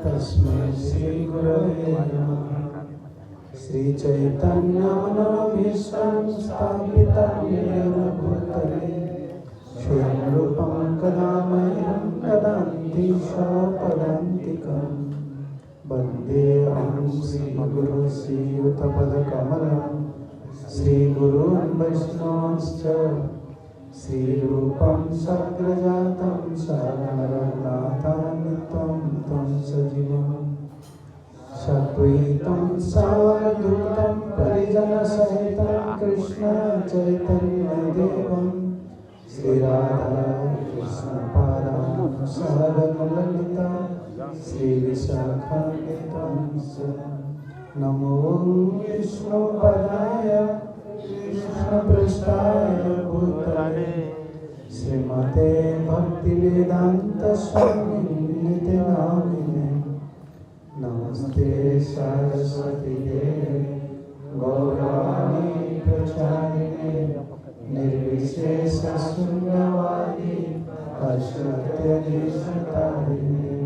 तस्मै श्री गुरवे नमः। श्री चैतन्य मनोभीष्टं स्थापितं येन भूतले स्वयं रूपं कदा मह्यं ददाति स्वपदान्तिकम्। वन्देऽहं श्रीगुरुं श्रीयुतपदकमलं श्रीगुरून् वैष्णवांश्च श्रीरूपं सग्रजातं सागरनाथान्वितं तं सजीवम् सद्वैतं सावधूतं परिजनसहितं कृष्ण चैतन्यदेवं श्रीराधा कृष्णपादां सहगणललिता श्रीविशाखान्वितं च। नमो विष्णुपदाय कृष्णपृष्ठाय भूतले श्रीमते भक्तिवेदान्त स्वामिनिति नामिने। नमस्ते सरस्वती देवे गौरवाणी प्रचारिणे निर्विशेष शून्यवादी पाश्चात्यदेशतारिणे।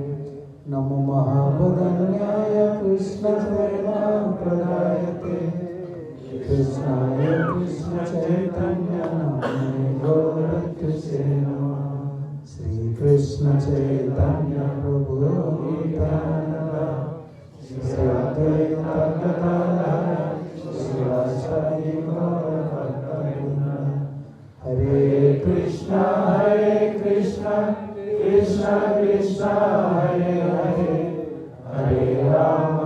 नमो महावदन्याय कृष्णप्रेमाप्रदायते कृष्णाय कृष्णचैतन्य नामने गौरकृष्णे नमः। श्रीकृष्ण चैतन्य प्रभु नित्यानन्द श्री अद्वैत गदाधर श्रीवासादि गौरभक्तवृन्द। हरे कृष्णा कृष्णा कृष्णा हरे हरे हरे राम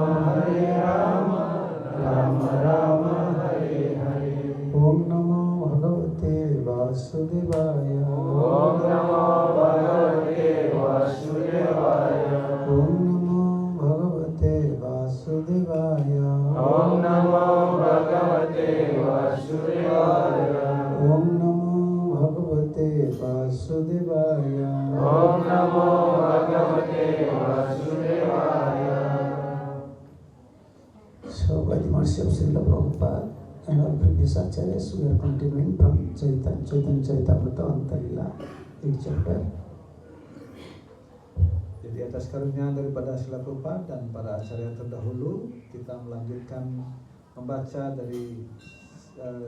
राम राम हरे हरे। ओम नमो भगवते वासुदेवाय। ओम नमो भगवते वासुदेवाय। ओम नमो भगवते वासुदेवाय। ओम नमो भगवते वासुदेवाय। ओम नमो भगवते वासुदेवाय। ओम नमो भगवते वासुदेवाय। So, by the mercy of Srila Prabhupada and our previous acharyas, we are continuing from Chaitanya Charitamrita Antarila, 8th chapter. Jadi atas karunia daripada Srila Prabhupada dan para acarya terdahulu, kita melanjutkan membaca dari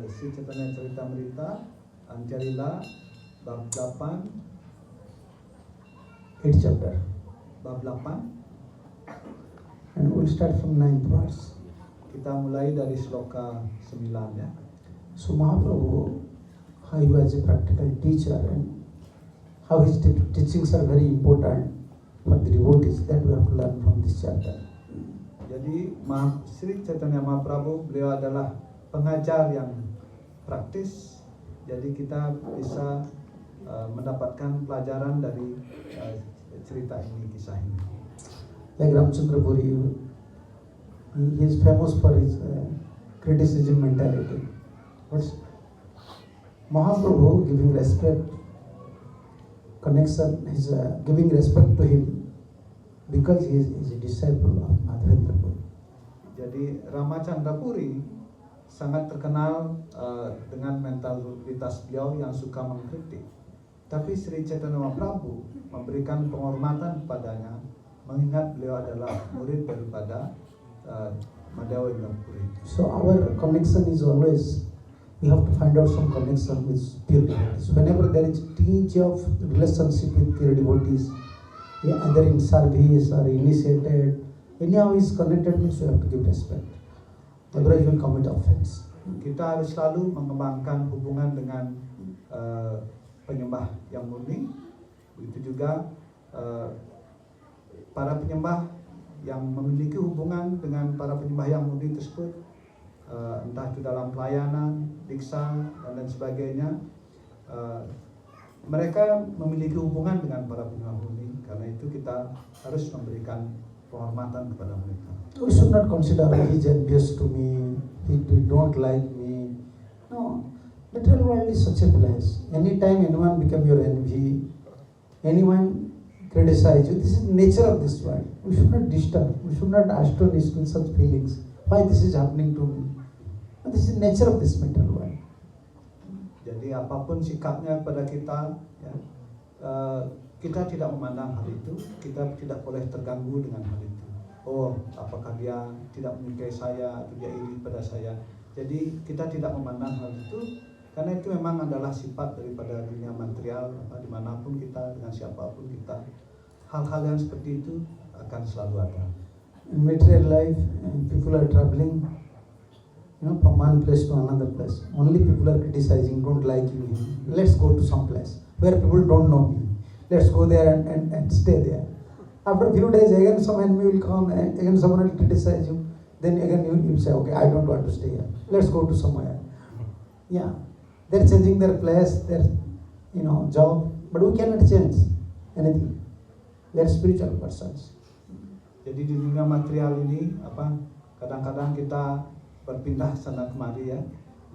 Sri Chaitanya Charitamrita Antarila bab 8, 8th chapter. bab 8. And we'll start from 9th verse. Kita mulai dari sloka 9 ya. So Mahaprabhu, how he was a practical teacher and how his teachings are very important for the devotees, that we have to learn from this chapter. Jadi Sri Chaitanya Mahaprabhu, beliau adalah pengajar yang praktis. Jadi kita bisa mendapatkan pelajaran dari cerita ini, kisah ini. Like Ramchandra Puri, he is famous for his criticism mentality. But Mahaprabhu giving respect, connection, is giving respect to him because he is a disciple of Madhavendra Puri. Jadi Ramachandra Puri sangat terkenal dengan mentalitas beliau yang suka mengkritik. Tapi Sri Chaitanya Mahaprabhu memberikan penghormatan kepadanya, mengingat beliau adalah murid daripada Madhavendra Puri. So our connection is always, we have to find out some connection with pure devotees. Whenever there is tinge of relationship with pure devotees, either in service or initiated, anyhow is connected, means we have to give respect. Otherwise we will commit offense. Kita harus selalu mengembangkan hubungan dengan penyembah yang murni. Begitu juga para penyembah yang memiliki hubungan dengan para penyembah yang murni tersebut, entah itu dalam pelayanan, diksa, dan lain sebagainya, mereka memiliki hubungan dengan para penyembah murni. Karena itu kita harus memberikan penghormatan kepada mereka. We should not consider he is envious to me, he don't like me. No, material world is such a place. Anytime anyone become your envy, anyone criticize you, this is nature of this world. We should not disturb, we should not astonish with such feelings. Why this is happening to me? This is nature of this material world. Jadi apapun sikapnya kepada kita, ya, kita tidak memandang hal itu, kita tidak boleh terganggu dengan hal itu. Oh, apakah dia tidak menyukai saya atau dia iri pada saya. Jadi kita tidak memandang hal itu, karena itu memang adalah sifat daripada dunia material. Dimanapun kita, dengan siapapun kita, hal-hal yang seperti itu akan selalu ada. In material life, people are traveling, from one place to another place. Only people are criticizing, don't like you. Let's go to some place where people don't know me. Let's go there and stay there. After a few days, again some enemy will come, and again someone will criticize you. Then again you say, okay, I don't want to stay here. Let's go to somewhere. Yeah, they're changing their place, their job, but we cannot change anything. We are spiritual persons. Jadi di dunia material ini kadang-kadang kita berpindah sana kemari ya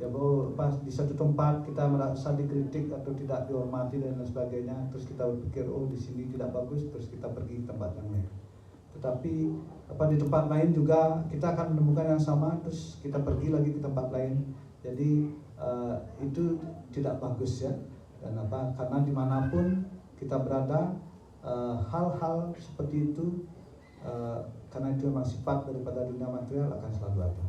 bahwa di satu tempat kita merasa dikritik atau tidak dihormati dan lain sebagainya, terus kita berpikir oh di sini tidak bagus, terus kita pergi ke tempat yang lain. Tetapi di tempat lain juga kita akan menemukan yang sama, terus kita pergi lagi ke tempat lain. Jadi itu tidak bagus ya. Dan karena dimanapun kita berada, hal-hal seperti itu karena itu memang sifat daripada dunia material akan selalu ada.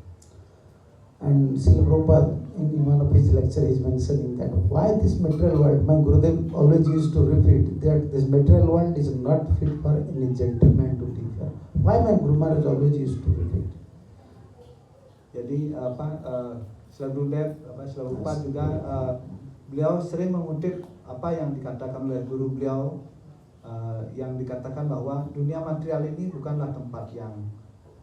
And Srila Prabhupada in one of his lectures is mentioning that why this material world, my Gurudev always used to repeat that this material world is not fit for any gentleman to live here. Why my Guru Maharaj always used to repeat? Jadi Srila Gurudev, Srila Prabhupada juga beliau sering mengutip apa yang dikatakan oleh guru beliau, yang dikatakan bahwa dunia material ini bukanlah tempat yang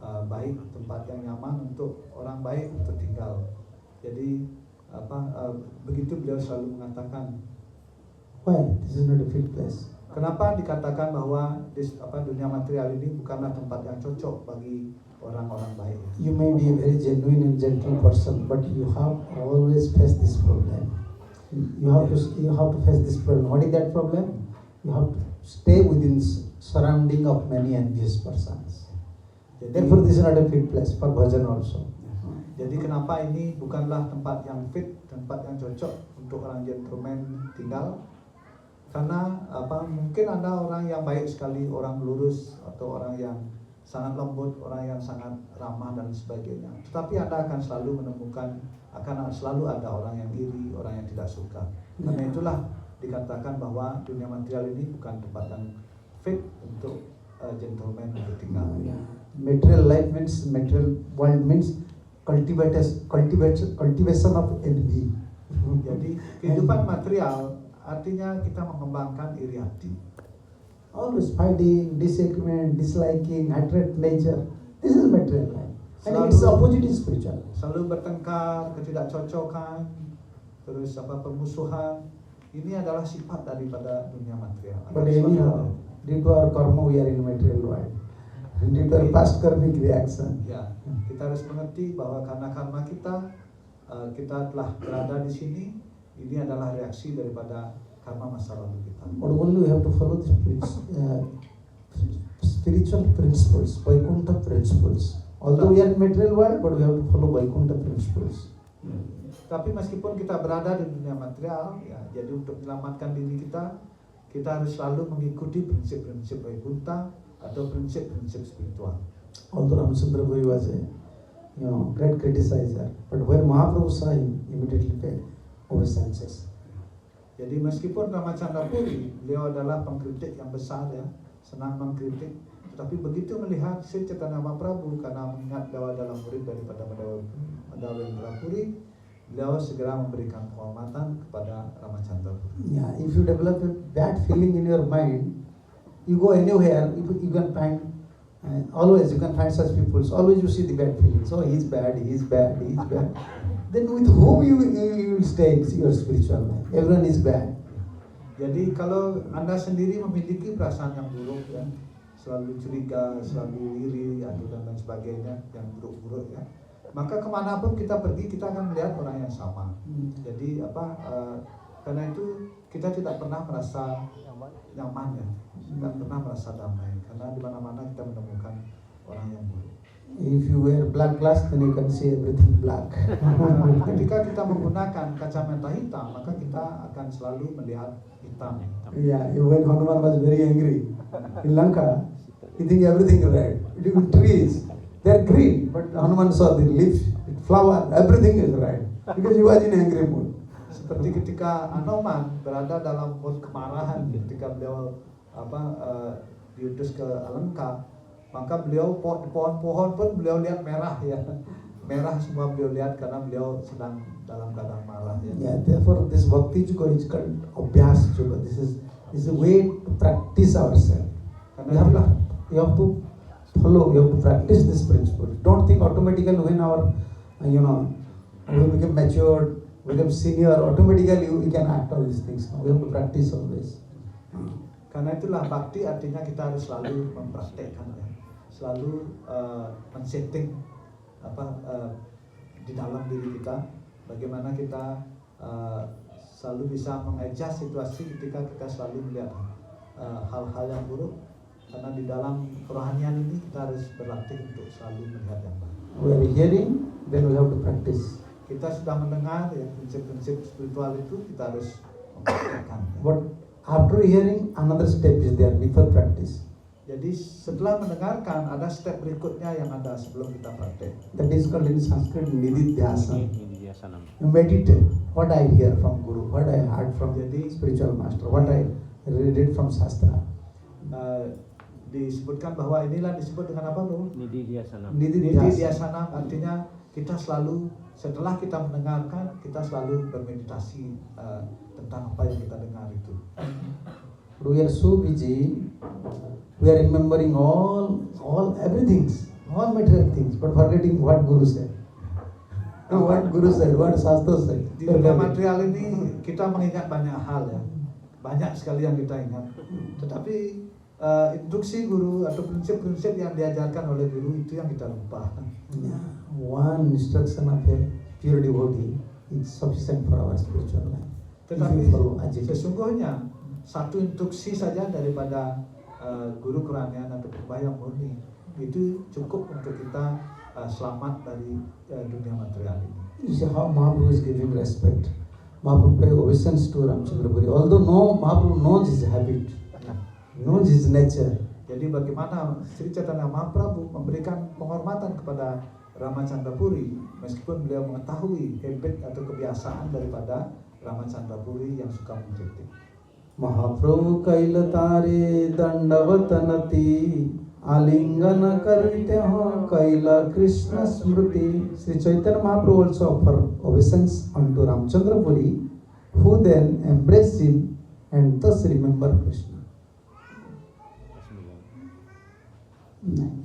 baik, tempat yang nyaman untuk orang baik untuk tinggal. Jadi begitu beliau selalu mengatakan. Why this is not a fit place? Kenapa dikatakan bahwa dunia material ini bukanlah tempat yang cocok bagi orang-orang baik? You may be a very genuine and gentle person, but you have always faced this problem. You have to face this problem. What is that problem? You have to stay within surrounding of many envious persons. Therefore, this is not a fit place for bhajan also. Jadi kenapa ini bukanlah tempat yang fit, tempat yang cocok untuk orang gentleman tinggal? Karena mungkin ada orang yang baik sekali, orang lurus atau orang yang sangat lembut, orang yang sangat ramah dan sebagainya. Tetapi Anda akan selalu menemukan, akan selalu ada orang yang iri, orang yang tidak suka. Karena itulah dikatakan bahwa dunia material ini bukan tempat yang fit untuk gentleman untuk tinggal. Material life means, material world means cultivation of envy. Jadi kehidupan material artinya kita mengembangkan iri hati. Always fighting, disagreement, disliking, hatred nature. This is material life. And its opposite is spiritual. Selalu bertengkar, ketidakcocokan, terus permusuhan. Ini adalah sifat daripada dunia material. But anyhow, due to our karma we are in material world. Due to our past karmic reaction. Ya, kita harus mengerti bahwa karena karma kita telah berada di sini. Ini adalah reaksi daripada karma masa lalu kita. But only we have to follow the spiritual principles, Vaikuntha principles. Although we are in material world, but we have to follow Vaikuntha principles. Tapi meskipun kita berada di dunia material, ya, jadi untuk menyelamatkan diri kita harus selalu mengikuti prinsip-prinsip Vaikuntha atau prinsip-prinsip spiritual. Although Ramachandra Puri was a great criticizer, but when Mahaprabhu saw him, immediately paid obeisances. Jadi meskipun Ramachandra Puri beliau adalah pengkritik yang besar ya, senang mengkritik, tetapi begitu melihat Sri Chaitanya Mahaprabhu karena mengingat bahwa dalam murid daripada Madhavendra Puri, beliau segera memberikan penghormatan kepada Ramachandra Puri. Yeah, if you develop a bad feeling in your mind, you go anywhere, you can find always you can find such people. So always you see the bad feelings. Oh, he's bad, he's bad, he's bad. Then with whom you will stay in your spiritual life? Everyone is bad. Jadi kalau Anda sendiri memiliki perasaan yang buruk ya, selalu curiga, selalu iri, dan lain sebagainya, yang buruk-buruk ya, maka kemanapun kita pergi kita akan melihat orang yang sama. Jadi karena itu kita tidak pernah merasa nyaman ya, tidak pernah merasa damai, karena di mana-mana kita menemukan orang yang buruk. If you wear black glass, then you can see everything black. Ketika kita menggunakan kacamata hitam, maka kita akan selalu melihat hitam. Yeah, when Hanuman was very angry in Lanka, he think everything red. Even trees, they're green, but Hanuman saw the leaf, the flower, everything is red because he was in angry mood. Seperti ketika Hanuman berada dalam mood kemarahan ketika beliau diutus ke Lanka, maka beliau pohon-pohon pun beliau lihat merah ya. Merah semua beliau lihat karena beliau sedang dalam keadaan marah ya. Yeah, therefore this bhakti juga is called abhyas juga. This is a way to practice ourselves. You have to follow, you have to practice this principle. Don't think automatically when our, we become matured, become senior, automatically we can act all these things. We have to practice always. Karena itulah bakti artinya kita harus selalu mempraktekkan ya. Selalu men-setting di dalam diri kita bagaimana kita selalu bisa mengadjust situasi ketika kita selalu melihat hal-hal yang buruk, karena di dalam kerohanian ini kita harus berlatih untuk selalu melihat yang baik. We are hearing, then we have to practice. Kita sudah mendengar ya, prinsip-prinsip spiritual itu kita harus mempraktekkan. But after hearing, another step is there before practice. Jadi setelah mendengarkan ada step berikutnya yang ada sebelum kita praktek. That is called in Sanskrit nididhyasana. You meditate what I hear from Guru, what I heard from the spiritual master, what I read it from Shastra. Disebutkan bahwa inilah disebut dengan apa, Bro? Nididhyasana. Nididhyasana artinya kita selalu setelah kita mendengarkan kita selalu bermeditasi tentang apa yang kita dengar itu. We are so busy, we are remembering all everything, all material things, but forgetting what Guru said. What Guru said, what Shastra said. Di dunia material ini kita mengingat banyak hal ya, banyak sekali yang kita ingat. Tetapi instruksi Guru atau prinsip-prinsip yang diajarkan oleh Guru itu yang kita lupa. One instruction of a pure devotee is sufficient for our spiritual life. Tetapi sesungguhnya satu instruksi saja daripada guru kerohanian atau pembah yang murni itu cukup untuk kita selamat dari dunia material ini. You see how Mahaprabhu is giving respect. Mahaprabhu pay obeisance to Ramchandra Puri. Although Mahaprabhu knows his habit, knows his nature. Jadi bagaimana Sri Chaitanya Mahaprabhu memberikan penghormatan kepada Ramachandra Puri meskipun beliau mengetahui habit atau kebiasaan daripada Ramachandra Puri yang suka mengkritik. Mahaprabhu kaila tare dandavatanati alingana karite ha kaila Krishna smriti. Sri Chaitanya Mahaprabhu also offer obeisance unto Ramchandra Puri, who then embraced him and thus remember Krishna.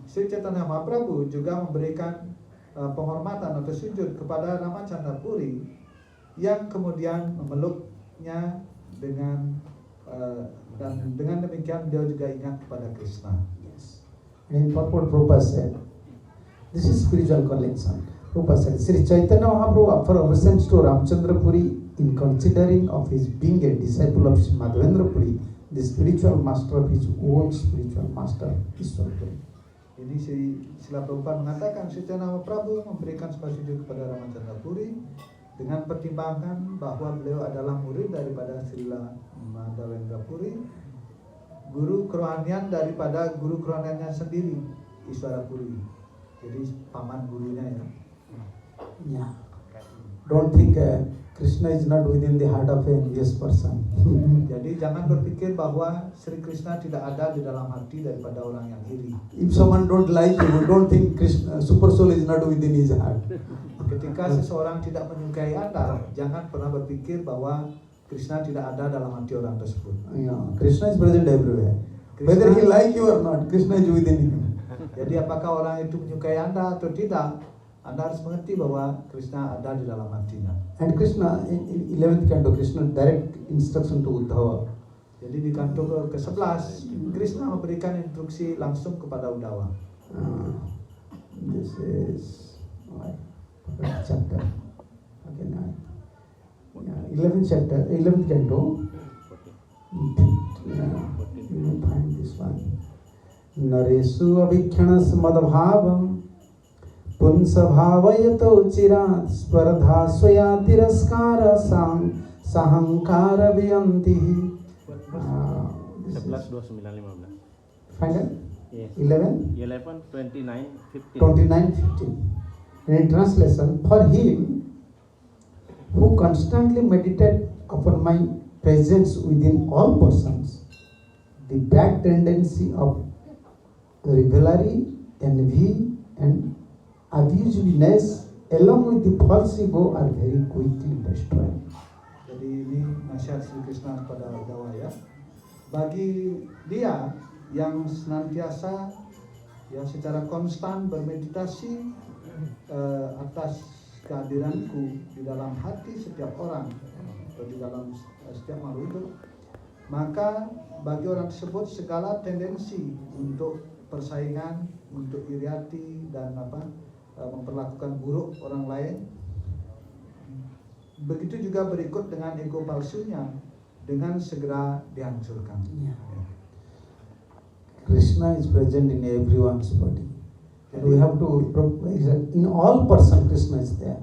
Sri Chaitanya Mahaprabhu juga memberikan penghormatan atau sujud kepada Ramachandra Puri yang kemudian memeluknya dan dengan demikian beliau juga ingat kepada Krishna. Yes. And in purport Prabhupada said, this is spiritual collection. Prabhupada said, Sri Chaitanya Mahaprabhu offer obeisance to Ramchandra Puri in considering of his being a disciple of Madhavendra Puri, the spiritual master of his own spiritual master, Ishwar Puri. Ini Srila Prabhupada mengatakan Sri Chaitanya Mahaprabhu memberikan sembah sujud kepada Ramachandra Puri dengan pertimbangan bahwa beliau adalah murid daripada Srila Madhavendra Puri, guru kerohanian daripada guru kerohaniannya sendiri, Ishwara Puri. Jadi paman gurunya ya. Yeah. Don't think Krishna is not within the heart of a envious person. Jadi jangan berpikir bahwa Sri Krishna tidak ada di dalam hati daripada orang yang iri. If someone don't like you, don't think Krishna, super soul is not within his heart. Ketika seseorang tidak menyukai Anda, jangan pernah berpikir bahwa Krishna tidak ada dalam hati orang tersebut. Yeah. Krishna is present everywhere. Whether he like you or not, Krishna is within him. Jadi apakah orang itu menyukai Anda atau tidak, Anda harus mengerti bahwa Krishna ada di dalam hatinya. And Krishna, in 11th canto, Krishna direct instruction to Uddhava. Jadi di kanto ke-11, Krishna memberikan instruksi langsung kepada Uddhava. This is chapter. Okay, now, 11th chapter, 11th canto. You will find this one. Naresu abhikkhanas madbhavam पुंसभावयतो चिरात् स्पर्धा स्वया तिरस्कार सahangkara viyantihi. 11, 29, 15. Final? Yes. 11? 11, 29, 15. 29, 15. In translation, for him who constantly meditate upon my presence within all persons, the bad tendency of rivalry, envy, and abusiveness, along with the false ego, are very quickly destroyed. Jadi ini nasihat Sri Krishna kepada Uddhava ya. Bagi dia yang senantiasa ya secara konstan bermeditasi atas kehadiranku di dalam hati setiap orang atau di dalam setiap makhluk hidup, maka bagi orang tersebut segala tendensi untuk persaingan, untuk iri hati dan memperlakukan buruk orang lain, begitu juga berikut dengan ego palsunya, dengan segera dihancurkan. Krishna is present in everyone's body. And we have to, in all person Krishna is there.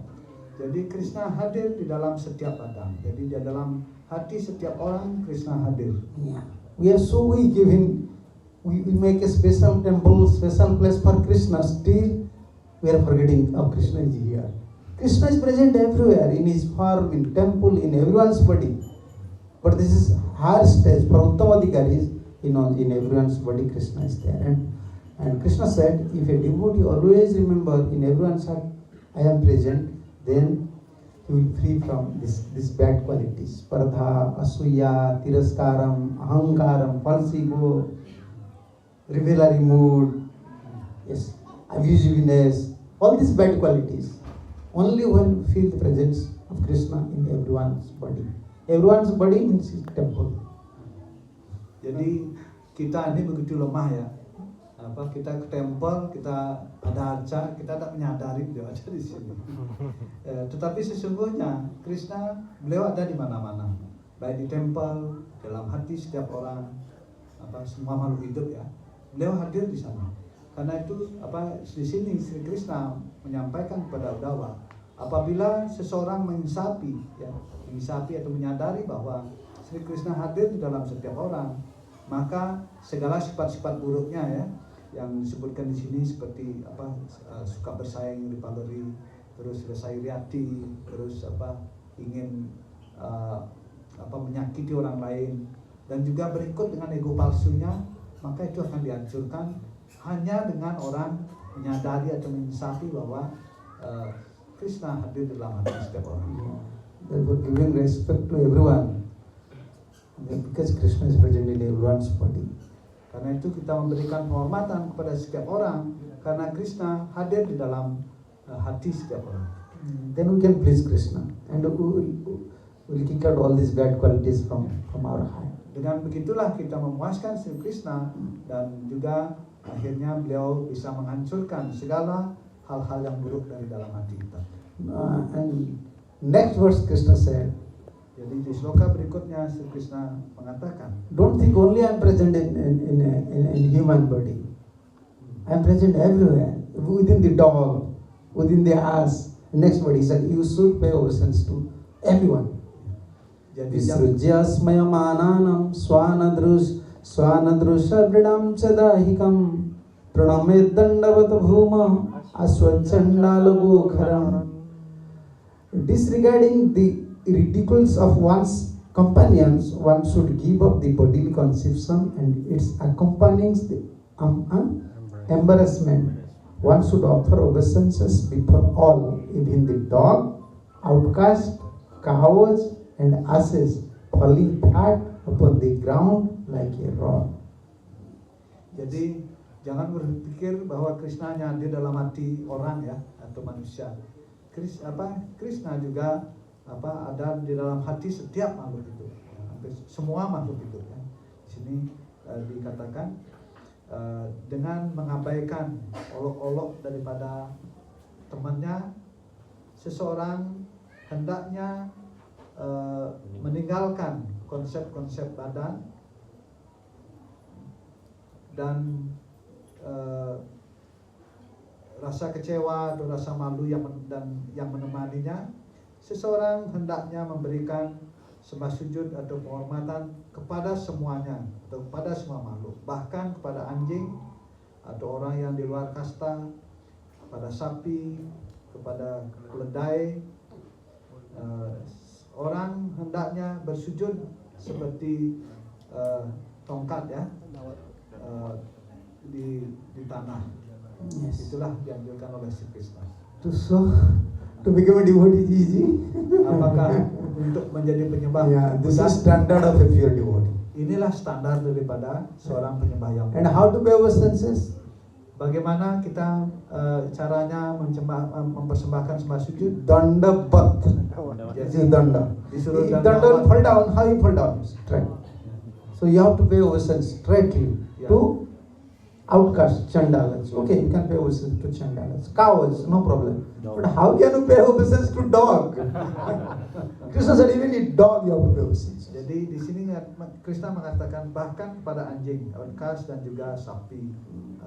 Jadi Krishna hadir di dalam setiap badan. Jadi di dalam hati setiap orang Krishna hadir. Yeah. We are so weak, even we make a special temple, special place for Krishna, still we are forgetting of Krishna is here. Krishna is present everywhere, in his form, in temple, in everyone's body. But this is higher stage for Uttamadhikaris, in everyone's body Krishna is there. And Krishna said, if a devotee always remember in everyone's heart, I am present, then he will free from these bad qualities. Spardha, asuya, tiraskaram, ahankaram, false ego, rivalry mood, yes, abusiveness, all these bad qualities. Only when we feel the presence of Krishna in everyone's body. Everyone's body means his temple. Jadi kita ini begitu lemah ya. Kita ke temple, kita ada arca, kita tak menyadari beliau ada di sini. Tetapi sesungguhnya Krishna, beliau ada di mana-mana, baik di temple, dalam hati setiap orang, semua makhluk hidup ya. Beliau hadir di sana. Karena itu di sini Sri Krishna menyampaikan kepada Uddhava, apabila seseorang mengisapi atau menyadari bahwa Sri Krishna hadir di dalam setiap orang, maka segala sifat-sifat buruknya ya yang disebutkan di sini seperti suka bersaing, rivalry, terus rasa iri hati, terus ingin menyakiti orang lain, dan juga berikut dengan ego palsunya, maka itu akan dihancurkan hanya dengan orang menyadari atau mengisapi bahwa Krishna hadir dalam hati setiap orang. Therefore, giving respect to everyone, because Krishna is present in everyone's body. Karena itu kita memberikan penghormatan kepada setiap orang karena Krishna hadir di dalam hati setiap orang. Then we can please Krishna, and we will kick out all these bad qualities from our heart. Dengan begitulah kita memuaskan Sri Krishna, dan juga akhirnya beliau bisa menghancurkan segala hal-hal yang buruk dari dalam hati kita. And next verse Krishna said, jadi di sloka berikutnya Sri Krishna mengatakan, don't think only I am present in human body. I am present everywhere, within the dog, within the ass. Next word he said, you should pay obeisance to everyone. Jadi Visrujyasmayamananam swanadrusha vridam chadahikam pranamed dandavat bhuma aswachandalagokharam. Disregarding the ridicules of one's companions, one should give up the bodily conception and its accompanying embarrassment. One should offer obeisances before all, even the dog, outcast, cowards, and asses falling flat upon the ground like a rock. Jadi jangan berpikir bahwa Krishna hanya hadir dalam hati orang ya atau manusia. Krishna juga ada di dalam hati setiap makhluk hidup, hampir semua makhluk hidup ya. Di sini dikatakan dengan mengabaikan olok-olok daripada temannya, seseorang hendaknya meninggalkan konsep-konsep badan dan rasa kecewa atau rasa malu dan yang menemaninya, seseorang hendaknya memberikan sembah sujud atau penghormatan kepada semuanya atau kepada semua makhluk, bahkan kepada anjing atau orang yang di luar kasta, kepada sapi, kepada keledai. Orang hendaknya bersujud seperti tongkat ya, di tanah. Yes. Itulah dianjurkan oleh si Krishna. To become a devotee is easy. Apakah untuk menjadi penyembah? Yeah, this is standard of a pure devotee. Inilah standar daripada seorang penyembah yang And how to pay obeisances? Bagaimana kita caranya mempersembahkan sembah sujud? Danda bat. This is danda. Disuruh If danda danda will bat. fall down, how you fall down? Straight. So you have to pay obeisance straightly Yeah. to outcasts, chandalas. Okay, you can pay obeisance to chandalas. Cows, no problem. But how can you pay obeisance to dog? Krishna said even in dog you have to pay obeisance. Jadi di sini Krishna mengatakan bahkan kepada anjing, outcast dan juga sapi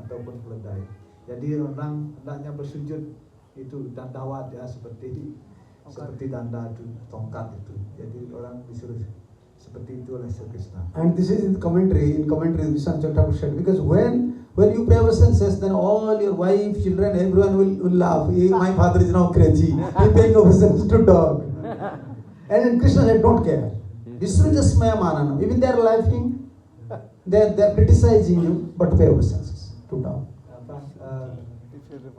ataupun keledai. Jadi orang hendaknya bersujud itu dandawat ya, seperti danda itu, tongkat itu. Jadi orang disuruh seperti itu oleh Sri Krishna. And this is in commentary Vishwan Thakur said, because when you pay obeisances, then all your wife, children, everyone will laugh. My father is now crazy. He paying obeisance to dog. And then Krishna said, don't care. Visrujasmaya mananam. Even they are laughing, they are criticizing you, but pay obeisances to dog.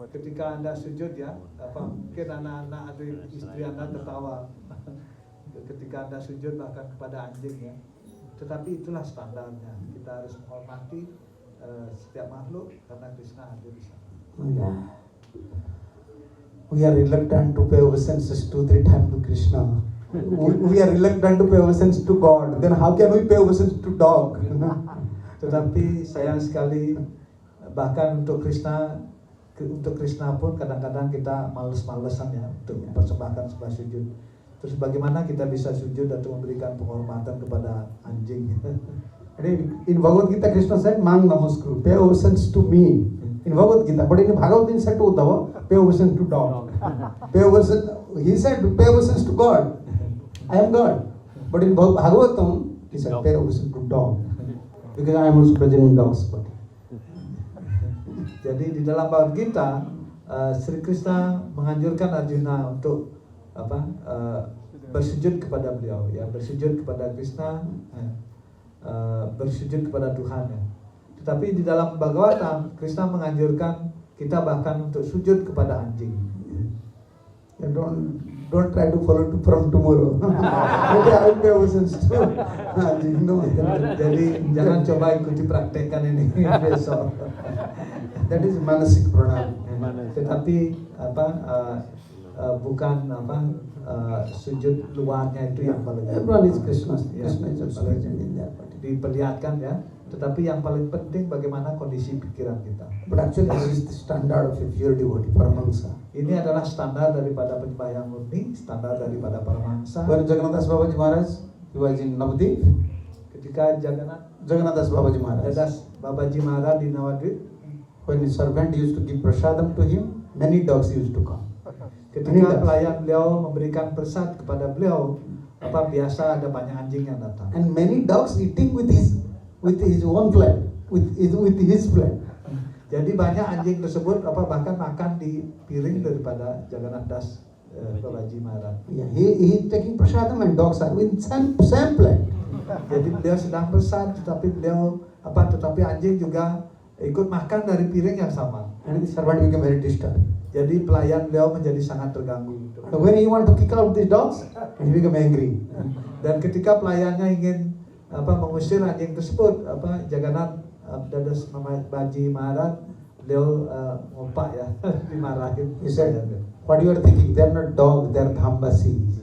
Ketika Anda sujud ya, mungkin anak-anak atau istri Anda tertawa ketika Anda sujud bahkan kepada anjing ya. Tetapi itulah standarnya. Kita harus menghormati setiap makhluk karena Krishna hadir di sana. Yeah. We are reluctant to pay obeisances 2-3 times to Krishna. We are reluctant to pay obeisance to God. Then how can we pay obeisance to dog? Tetapi sayang sekali bahkan untuk Krishna pun kadang-kadang kita males-malesan ya untuk mempersembahkan sembah sujud. Terus bagaimana kita bisa sujud atau memberikan penghormatan kepada anjing? In Bhagavad Gita, Krishna said, "Mang namaskuru, pay obeisance to me." In Bhagavad Gita, but in Bhagavad Gita, he said to Uddhava, pay obeisance to dog. Pay obeisance. He said, pay obeisance to God. I am God. But in Bhagavatam, he said, pay obeisance to dog, because I am also present in dog's body. Jadi di dalam Bhagavad Gita, Sri Krishna menganjurkan Arjuna untuk bersujud kepada beliau, ya, bersujud kepada Krishna, bersujud kepada Tuhan. Ya. Tetapi di dalam Bhagavatam, Krishna menganjurkan kita bahkan untuk sujud kepada anjing. And don't try to follow from tomorrow. Maybe I will pay obeisance to anjing. No. Jadi jangan coba ikuti praktekkan ini besok. That is manasik pranam. Tetapi bukan sujud luarnya itu yang paling Everyone is Krishna. Ya, Krishna is also paling present in their body. diperlihatkan ya. Tetapi yang paling penting bagaimana kondisi pikiran kita. But actually, this is the standard of a pure devotee, Paramahansa. Ini adalah standar daripada penyembah yang murni, standar daripada Paramahansa. When Jagannath Babaji Maharaj, he was in Navadvip. Ketika Jagannath Babaji Maharaj, Babaji Maharaj di Navadvip, when his servant used to give prasadam to him, many dogs used to come. ketika pelayan beliau memberikan persat kepada beliau, biasa ada banyak anjing yang datang. And many dogs eating with his own plate, with his plate. Jadi banyak anjing tersebut bahkan makan di piring daripada Jagannath Das Babaji Maharaj. Yeah, he taking prasadam and dogs are with same plate. Jadi beliau sedang persat, tetapi anjing juga ikut makan dari piring yang sama. And the servant became very disturbed. Jadi pelayan beliau menjadi sangat terganggu. So when he want to kick out these dogs, he become angry. Dan ketika pelayannya ingin mengusir anjing tersebut, Jagannath Das Babaji Maharaj, beliau ngompak ya, dimarahin. He said, "What you are thinking? They are not dog, they are dhambasis.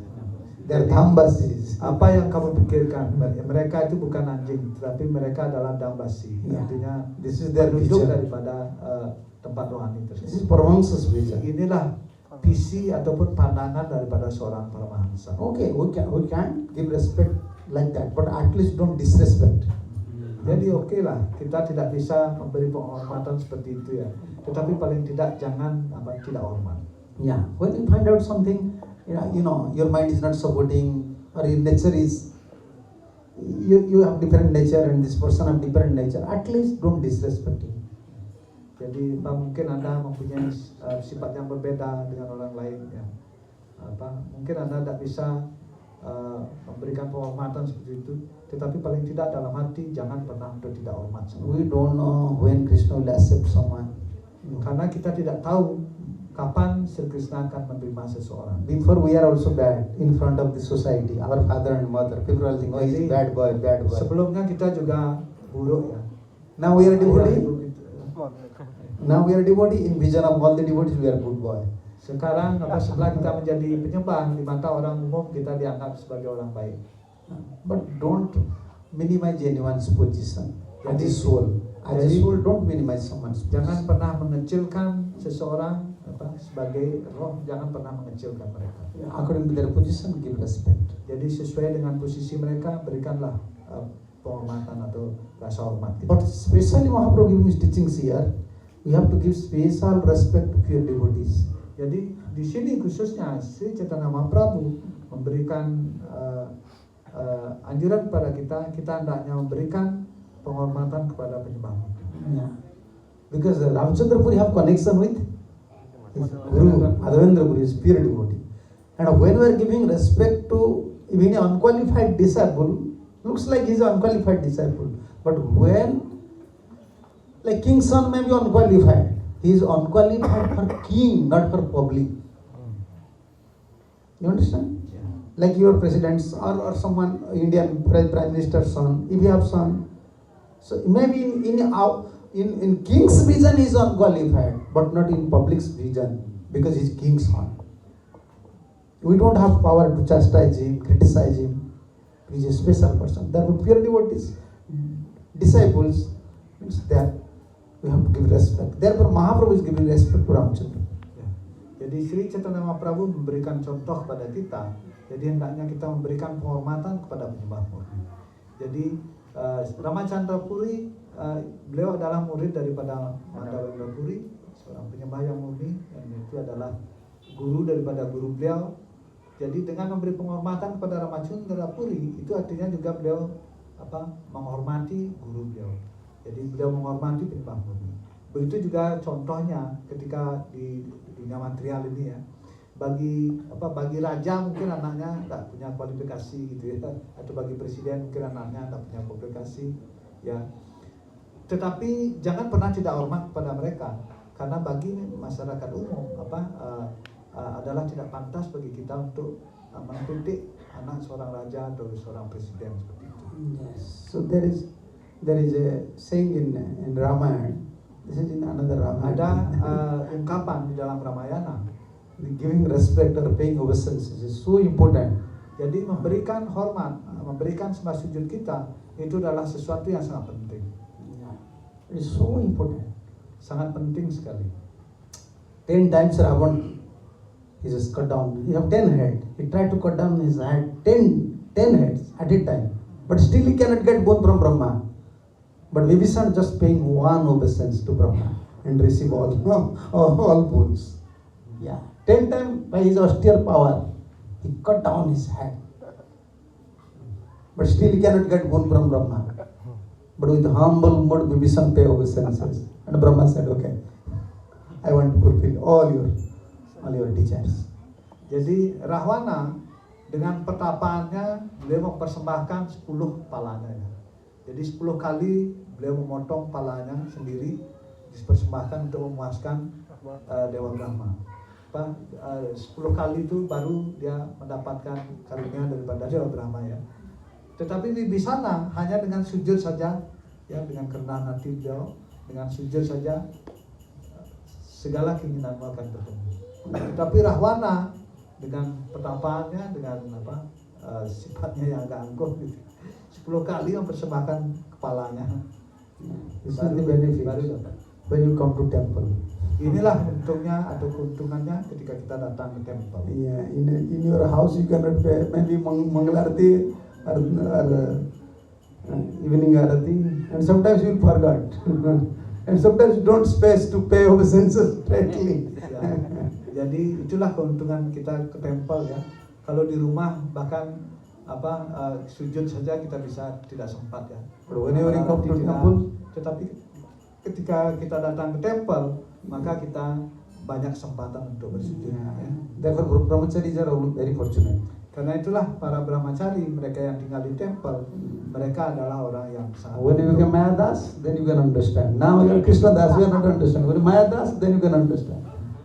They are dhambasis." Apa yang kamu pikirkan? Mereka itu bukan anjing, tetapi mereka adalah dambasi. Yeah. Artinya This is their penduduk vision. daripada tempat rohani This is tersebut. Paramahansa's vision. Inilah visi ataupun pandangan daripada seorang Paramahansa. Okay, we can give respect like that, but at least don't disrespect. Jadi oke lah, kita tidak bisa memberi penghormatan seperti itu ya. Tetapi paling tidak jangan tidak hormat. Yeah, when you find out something, your mind is not supporting, or your nature is, you have different nature and this person have different nature, at least don't disrespect him. Jadi mungkin Anda mempunyai sifat yang berbeda dengan orang lain ya. Mungkin Anda tidak bisa memberikan penghormatan seperti itu, tetapi paling tidak dalam hati jangan pernah untuk tidak hormat. We don't know when Krishna will accept someone. Karena kita tidak tahu kapan Sri Krishna akan menerima seseorang. Before we are also bad in front of the society, our father and mother, people will think, oh, he's bad boy, bad boy. Sebelumnya kita juga buruk ya. Now we are devotee. Ayah, Now we are devotee. In vision of all the devotees, we are good boy. Sekarang setelah kita menjadi penyembah di mata orang umum, kita dianggap sebagai orang baik. But don't minimize anyone's position as a soul. As a Jadi, soul, don't minimize someone's Jangan position. pernah mengecilkan seseorang sebagai roh, jangan pernah mengecilkan mereka. According to their position, give respect. Jadi sesuai dengan posisi mereka, berikanlah penghormatan atau rasa hormat. But especially Mahaprabhu giving his teachings here, we have to give special respect to pure devotees. Jadi di sini khususnya Sri Chaitanya Mahaprabhu memberikan anjuran kepada kita hendaknya memberikan penghormatan kepada penyembah. Yeah. Because Ramchandra Puri have connection with his Guru, Adhavendra Puri is pure devotee. And when we are giving respect to even an unqualified disciple, looks like he is an unqualified disciple. But when, like king's son may be unqualified, he is unqualified for king, not for public. You understand? Like your president's or someone Indian prime minister's son, if you have son, so maybe in king's vision he is unqualified, but not in public's vision because he is king's son. We don't have power to chastise him, criticize him. He is a special person. Therefore, pure devotees, disciples, means that we have to give respect. Therefore, Mahaprabhu is giving respect to Ramchandra. Ya. Jadi Sri Chaitanya Mahaprabhu memberikan contoh kepada kita. Jadi hendaknya kita memberikan penghormatan kepada penyembah murni. Jadi Ramachandra Puri, beliau adalah murid daripada Madhavendra Puri, seorang penyembah yang murni, dan itu adalah guru daripada guru beliau. Jadi dengan memberi penghormatan kepada Ramachandra Puri, itu artinya juga beliau menghormati guru beliau. Jadi beliau menghormati penyembah murni. Begitu juga contohnya ketika di dunia material ini ya. Bagi raja mungkin anaknya tidak punya kualifikasi gitu ya, atau bagi presiden mungkin anaknya tidak punya kualifikasi ya. Tetapi jangan pernah tidak hormat kepada mereka, karena bagi masyarakat umum adalah tidak pantas bagi kita untuk mengkritik anak seorang raja atau seorang presiden seperti itu. Yes. So there is a saying in Ramayana. This is in another Ramayana. Ada ungkapan di dalam Ramayana. Giving respect or paying obeisance is so important. Jadi memberikan hormat, memberikan sembah sujud kita itu adalah sesuatu yang sangat penting. It is so important. Sangat penting sekali. 10 times Ravan, he just cut down. He have 10 heads. He tried to cut down his head 10 heads at a time. But still he cannot get bone from Brahma. But Vibhishan just paying one obeisance to Brahma and receive all bones. Yeah. 10 times by his austere power, he cut down his head. But still he cannot get bone from Brahma. But with humble mood, Vibhishan pay obeisances. And Brahma said, okay, I want to fulfill all your desires. Jadi Rahwana dengan pertapaannya beliau mempersembahkan 10 palanya. Jadi 10 kali beliau memotong palanya sendiri, dipersembahkan untuk memuaskan Dewa Brahma. 10 kali itu baru dia mendapatkan karunia daripada Dewa Brahma ya. Tetapi Wibhisana hanya dengan sujud saja ya, dengan kerendahan hati beliau, dengan sujud saja segala keinginanmu akan terpenuhi. Tetapi Rahwana dengan pertapaannya, dengan sifatnya yang agak angkuh gitu, 10 kali mempersembahkan kepalanya. This is the benefit when you come to temple. Inilah untungnya atau keuntungannya ketika kita datang ke temple. Yeah, in your house you cannot pay. Maybe Mangalarti or evening arati, and sometimes you forgot. And sometimes you don't space to pay obeisances straightly. Ya. Jadi itulah keuntungan kita ke tempel ya. Kalau di rumah bahkan sujud saja kita bisa tidak sempat ya. But whenever you come to temple, Tetapi ketika kita datang ke tempel, maka kita banyak kesempatan untuk bersujud. Ya. therefore brahmacharis are very fortunate. Karena itulah para brahmachari, mereka yang tinggal di tempel, mereka adalah orang yang sangat When you become Mayadas, then you can understand. Now you are Krishna Das, you are not understand. When Mayadas, then you can understand.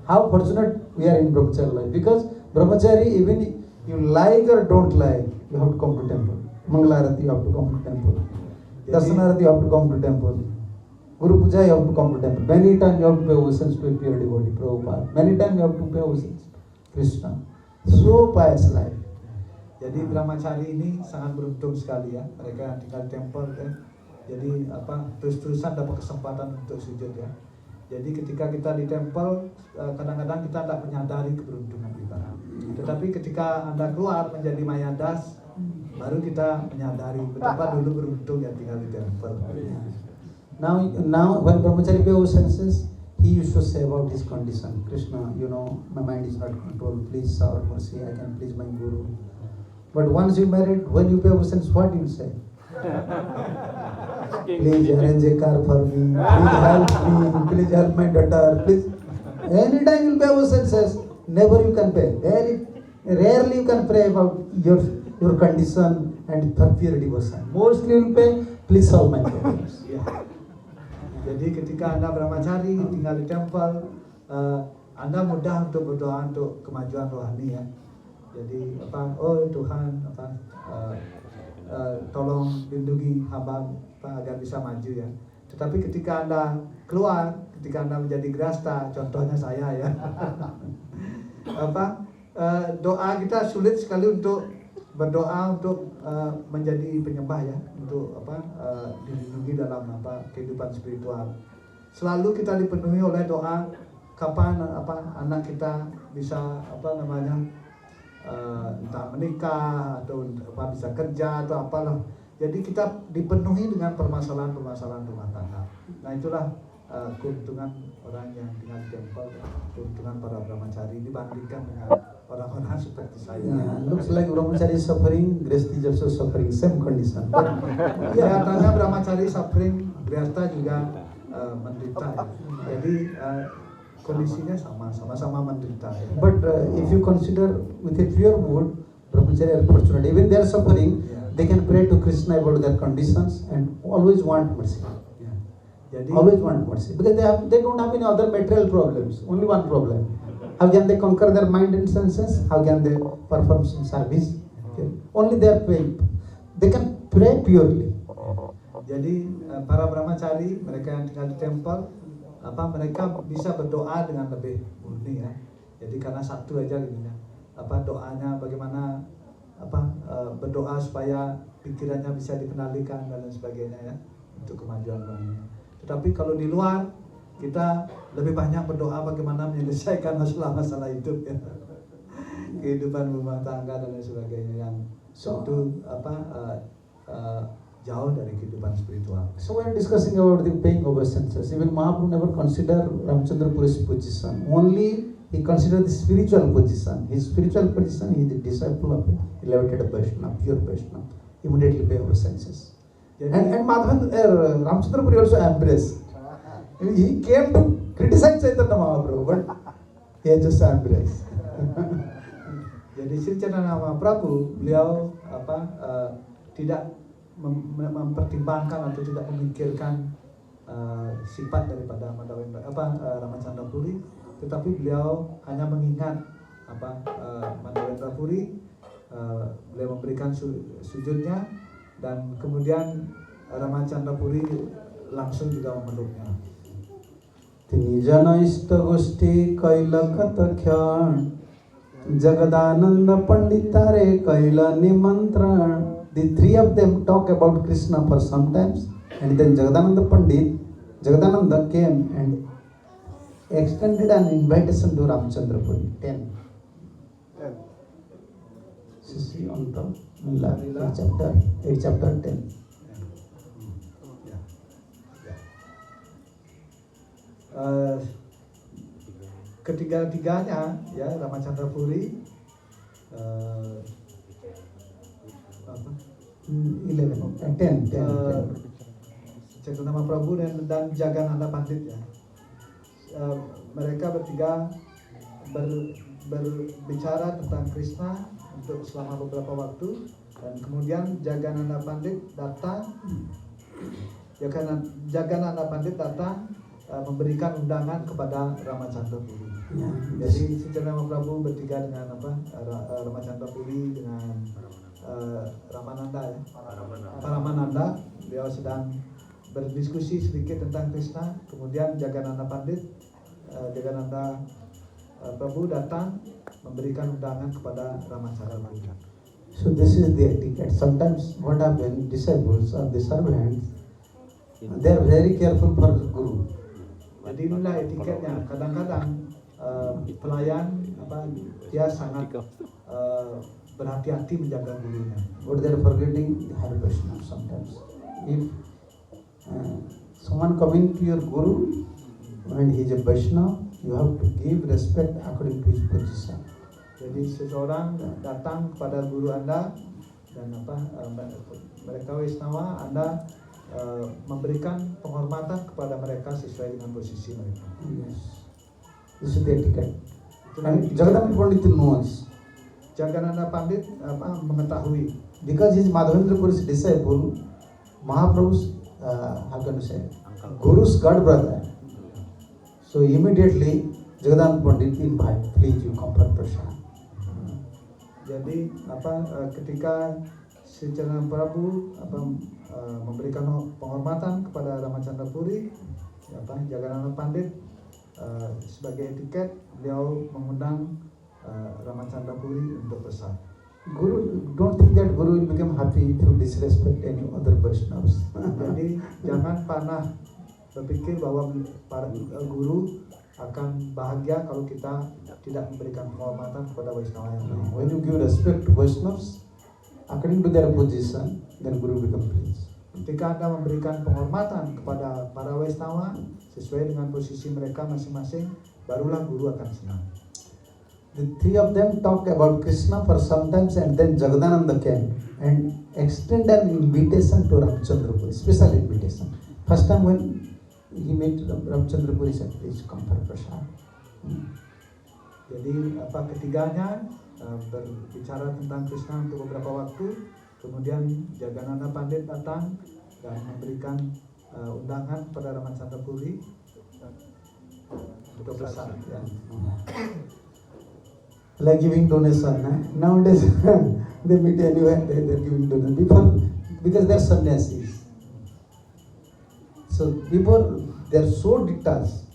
How fortunate we are in brahmachari life. Because brahmachari, even you like or don't like, you have to come to temple. Mangalarati, you have to come to temple. Darshanarati, you have to come to temple. Guru Puja, you have to come to temple. Many times you have to pay obeisance to a pure devotee, Prabhupada. Many times you have to pay obeisance. Krishna. So pious life. Jadi brahmachari ini sangat beruntung sekali ya, mereka yang tinggal di tempel ya. Jadi terus-terusan dapat kesempatan untuk sujud ya. Jadi ketika kita di tempel, kadang-kadang kita tidak menyadari keberuntungan kita. Tetapi ketika Anda keluar menjadi Mayadas, baru kita menyadari betapa dulu beruntung yang tinggal di tempel. Now when brahmachari pay obeisances, he used to say about his condition, Krishna, you know, my mind is not controlled, please shower mercy, I can please my guru. But once you married, when you pay obeisance, what do you say? Please arrange a car for me, please help my daughter, please. Anytime you pay obeisances, never you can pay. Rarely you can pray about your condition and for pure devotion. Mostly you will pay, please solve my problems. Ya. Jadi ketika Anda brahmachari tinggal di tempel, Anda mudah untuk berdoa untuk kemajuan rohani ya. Jadi oh Tuhan tolong lindungi hamba agar bisa maju ya. Tetapi ketika Anda keluar, ketika Anda menjadi grasta, contohnya saya ya, doa kita sulit sekali untuk berdoa untuk menjadi penyembah ya, untuk dilindungi dalam kehidupan spiritual. Selalu kita dipenuhi oleh doa kapan anak kita bisa entah menikah atau bisa kerja atau apalah. Jadi kita dipenuhi dengan permasalahan-permasalahan rumah tangga. Nah itulah keuntungan orang yang tinggal di tempel, keuntungan para brahmachari dibandingkan dengan orang-orang seperti saya. Yeah, looks like brahmachari is suffering, Grihastha is also suffering, same condition. Kelihatannya brahmachari suffering, Grihastha juga menderita. Jadi kondisinya sama-sama menderita. But if you consider with a pure mood, brahmachari are fortunate. Even they are suffering, they can pray to Krishna about their conditions and always want mercy. Jadi Always want mercy because they don't have any other material problems. Only one problem: how can they conquer their mind and senses? How can they perform some service? Okay. Only they are praying. They can pray purely. Jadi para brahmachari, mereka yang tinggal di tempel, mereka bisa berdoa dengan lebih murni ya. Jadi karena satu aja gitu ya. Doanya bagaimana berdoa supaya pikirannya bisa dikendalikan dan lain sebagainya ya, untuk kemajuan rohani. Tetapi kalau di luar, kita lebih banyak berdoa bagaimana menyelesaikan masalah-masalah hidup ya. Kehidupan rumah tangga dan lain sebagainya yang suatu jauh dari kehidupan spiritual. So when discussing about the paying obeisances, even Mahaprabhu never consider Ramchandra Puri's position. Only he considered the spiritual position. His spiritual position, he is the disciple of a elevated Vaishnava, pure Vaishnava. Immediately pay obeisances. And Madhavan, Ramchandra Puri also embraced. He came to criticize Chaitanya Mahaprabhu, but he just embraced. Jadi Sri Chaitanya Mahaprabhu, beliau tidak mempertimbangkan atau tidak memikirkan sifat daripada Ramachandra Puri, tetapi beliau hanya mengingat Madhavendra Puri, beliau memberikan sujudnya dan kemudian Ramachandra Puri langsung juga memeluknya. Tini jana ishta goshti kaila kathakhyan Jagadananda Panditare kaila nimantran. The three of them talk about Krishna for some times, and then Jagadananda came and extended an invitation to Ramchandra Puri. 10. See on top, chapter 10. ketiga-tiganya ya Ramachandra Puri, 10. Chaitanya Mahaprabhu dan Jagannath Pandit ya. Mereka bertiga berbicara tentang Krishna untuk selama beberapa waktu, dan kemudian Jagannath Pandit datang. Jagannath Pandit datang memberikan undangan kepada Ramachandra Puri. Jadi Chaitanya Mahaprabhu bertiga dengan Ramachandra Puri dengan Ramananda ya. Paramananda, beliau sedang berdiskusi sedikit tentang Krishna. Kemudian Jagannath Pandit, Jagannath Prabhu datang memberikan undangan kepada Ramachandra Puri. So this is the etiquette. Sometimes what happens, disciples or the servants, they are very careful for Guru. Jadi inilah etiketnya. Kadang-kadang pelayan dia sangat berhati-hati menjaga gurunya. But they are forgetting Hare Krishna sometimes. If someone coming to your Guru and he is a Vaishnava, you have to give respect according to his position. Jadi seseorang datang kepada guru Anda dan mereka Vaishnava, Anda memberikan penghormatan kepada mereka sesuai dengan posisi mereka. Yes. This is the etiquette. And Jagannath Pandit knows. Jagannath Pandit mengetahui, Because he is Madhavendra Puri's disciple, Mahaprabhu's, how can you say, Guru's god brother. So immediately Jagannath Pandit invite, please you come for prasad. Jadi ketika Sri Chaitanya Prabhu memberikan penghormatan kepada Ramachandra Puri, Jagannath Pandit sebagai etiket beliau mengundang Ramachandra Puri untuk prasad. Guru, don't think that Guru will become happy if you disrespect any other Vaishnavas. Jadi jangan pernah berpikir bahwa para guru akan bahagia kalau kita tidak memberikan penghormatan kepada Vaishnava yang lain. When you give respect to Vaishnavas, according to their position, then Guru become pleased. Ketika Anda memberikan penghormatan kepada para Vaishnava sesuai dengan posisi mereka masing-masing, barulah guru akan senang. The three of them talk about Krishna for some time, and then Jagadananda came and extend an invitation to Ramchandra Puri, special invitation. First time when he met Ramchandra Puri, said, please come for prasad. Jadi ketiganya berbicara tentang Krishna untuk beberapa waktu, kemudian Jagannath Pandit datang dan memberikan undangan kepada Ramachandra Puri untuk prasad. Ya. Like giving donation. Nowadays, they meet anywhere, they are giving donation. Before, because they are sannyasis. So before, they are so detached,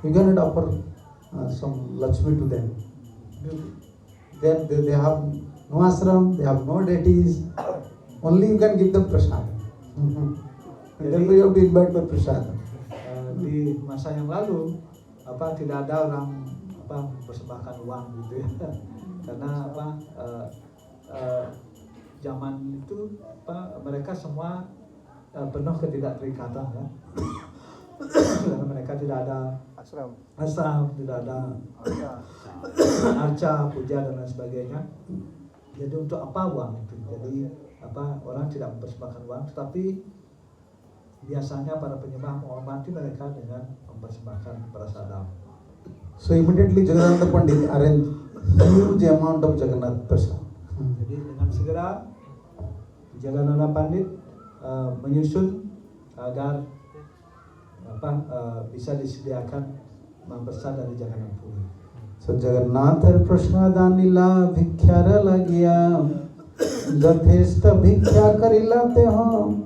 you cannot offer some Lakshmi to them. They have no ashram, they have no deities. Only you can give them prasad. And then you have to invite for prasad. Di masa yang lalu, tidak ada orang mempersembahkan uang gitu ya, karena zaman itu mereka semua penuh ketidakterikatan ya, karena mereka tidak ada ashram, tidak ada arca, puja dan lain sebagainya. Jadi untuk apa uang itu? Jadi orang tidak mempersembahkan uang, tetapi biasanya para penyembah menghormati mereka dengan mempersembahkan prasadam. So immediately Jagannath Pandit arranged huge amount of Jagannath prasad. Jadi dengan segera Jagannath Pandit menyusun agar bisa disediakan prasad dari Jagannath Puri. So Jagannath prasadani bhikhyara lagya jatheshta bhikya karilate ho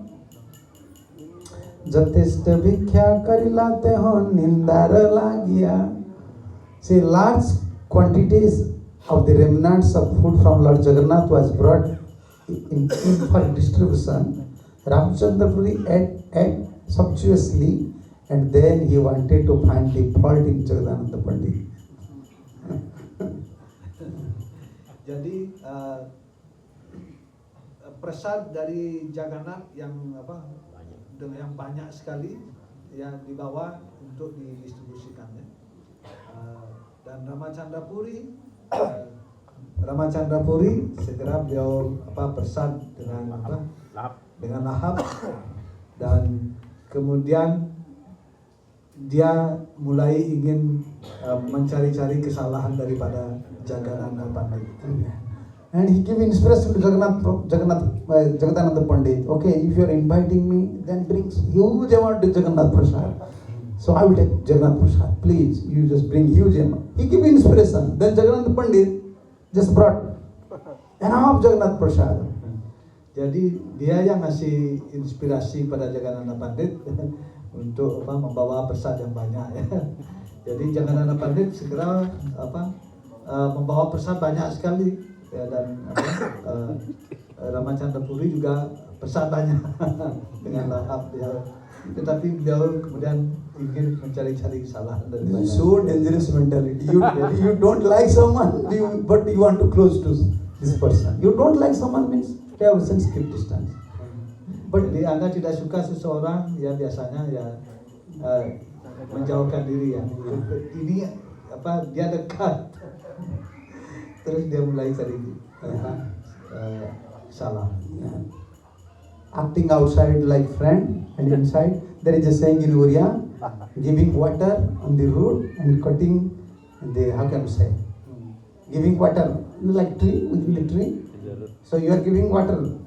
jatheshta bhikya karilate ho nindara lagya. See, large quantities of the remnants of food from Lord Jagannath was brought in for distribution. Ramchandra Puri ate sumptuously, and then he wanted to find the fault in Jagannath Pandit. Jadi prasad dari Jagannath yang banyak sekali yang dibawa untuk didistribusikan ya. Dan Ramachandra Puri segera beliau bersad dengan dengan lahap, dan kemudian dia mulai ingin mencari-cari kesalahan daripada Jagadananda Pandit. And he gave inspiration to Jagadananda Pandit. Okay, if you are inviting me, then bring huge amount to Jagannath Prasad. So I will take Jagannath Prasad. Please, you just bring huge amount. He gave inspiration. Then Jagadananda Pandit just brought enough Jagannath Prasad. Jadi dia yang ngasih inspirasi pada Jagadananda Pandit untuk membawa prasad yang banyak ya. Jadi Jagadananda Pandit segera membawa prasad banyak sekali ya, dan Ramachandra Puri juga prasad banyak dengan lahap ya. Tetapi beliau kemudian ingin mencari-cari kesalahan dari This is so dangerous mentality. You don't like someone, but you want to close to this person. You don't like someone means you have a sensitive distance. Jadi Anda tidak suka seseorang ya biasanya ya menjauhkan diri ya. Ini dia dekat, terus dia mulai cari salah. Yeah. Acting outside like friend and inside. There is a saying in Oriya, giving water on the root and cutting the, how can you say? Giving water like tree within the tree. So you are giving water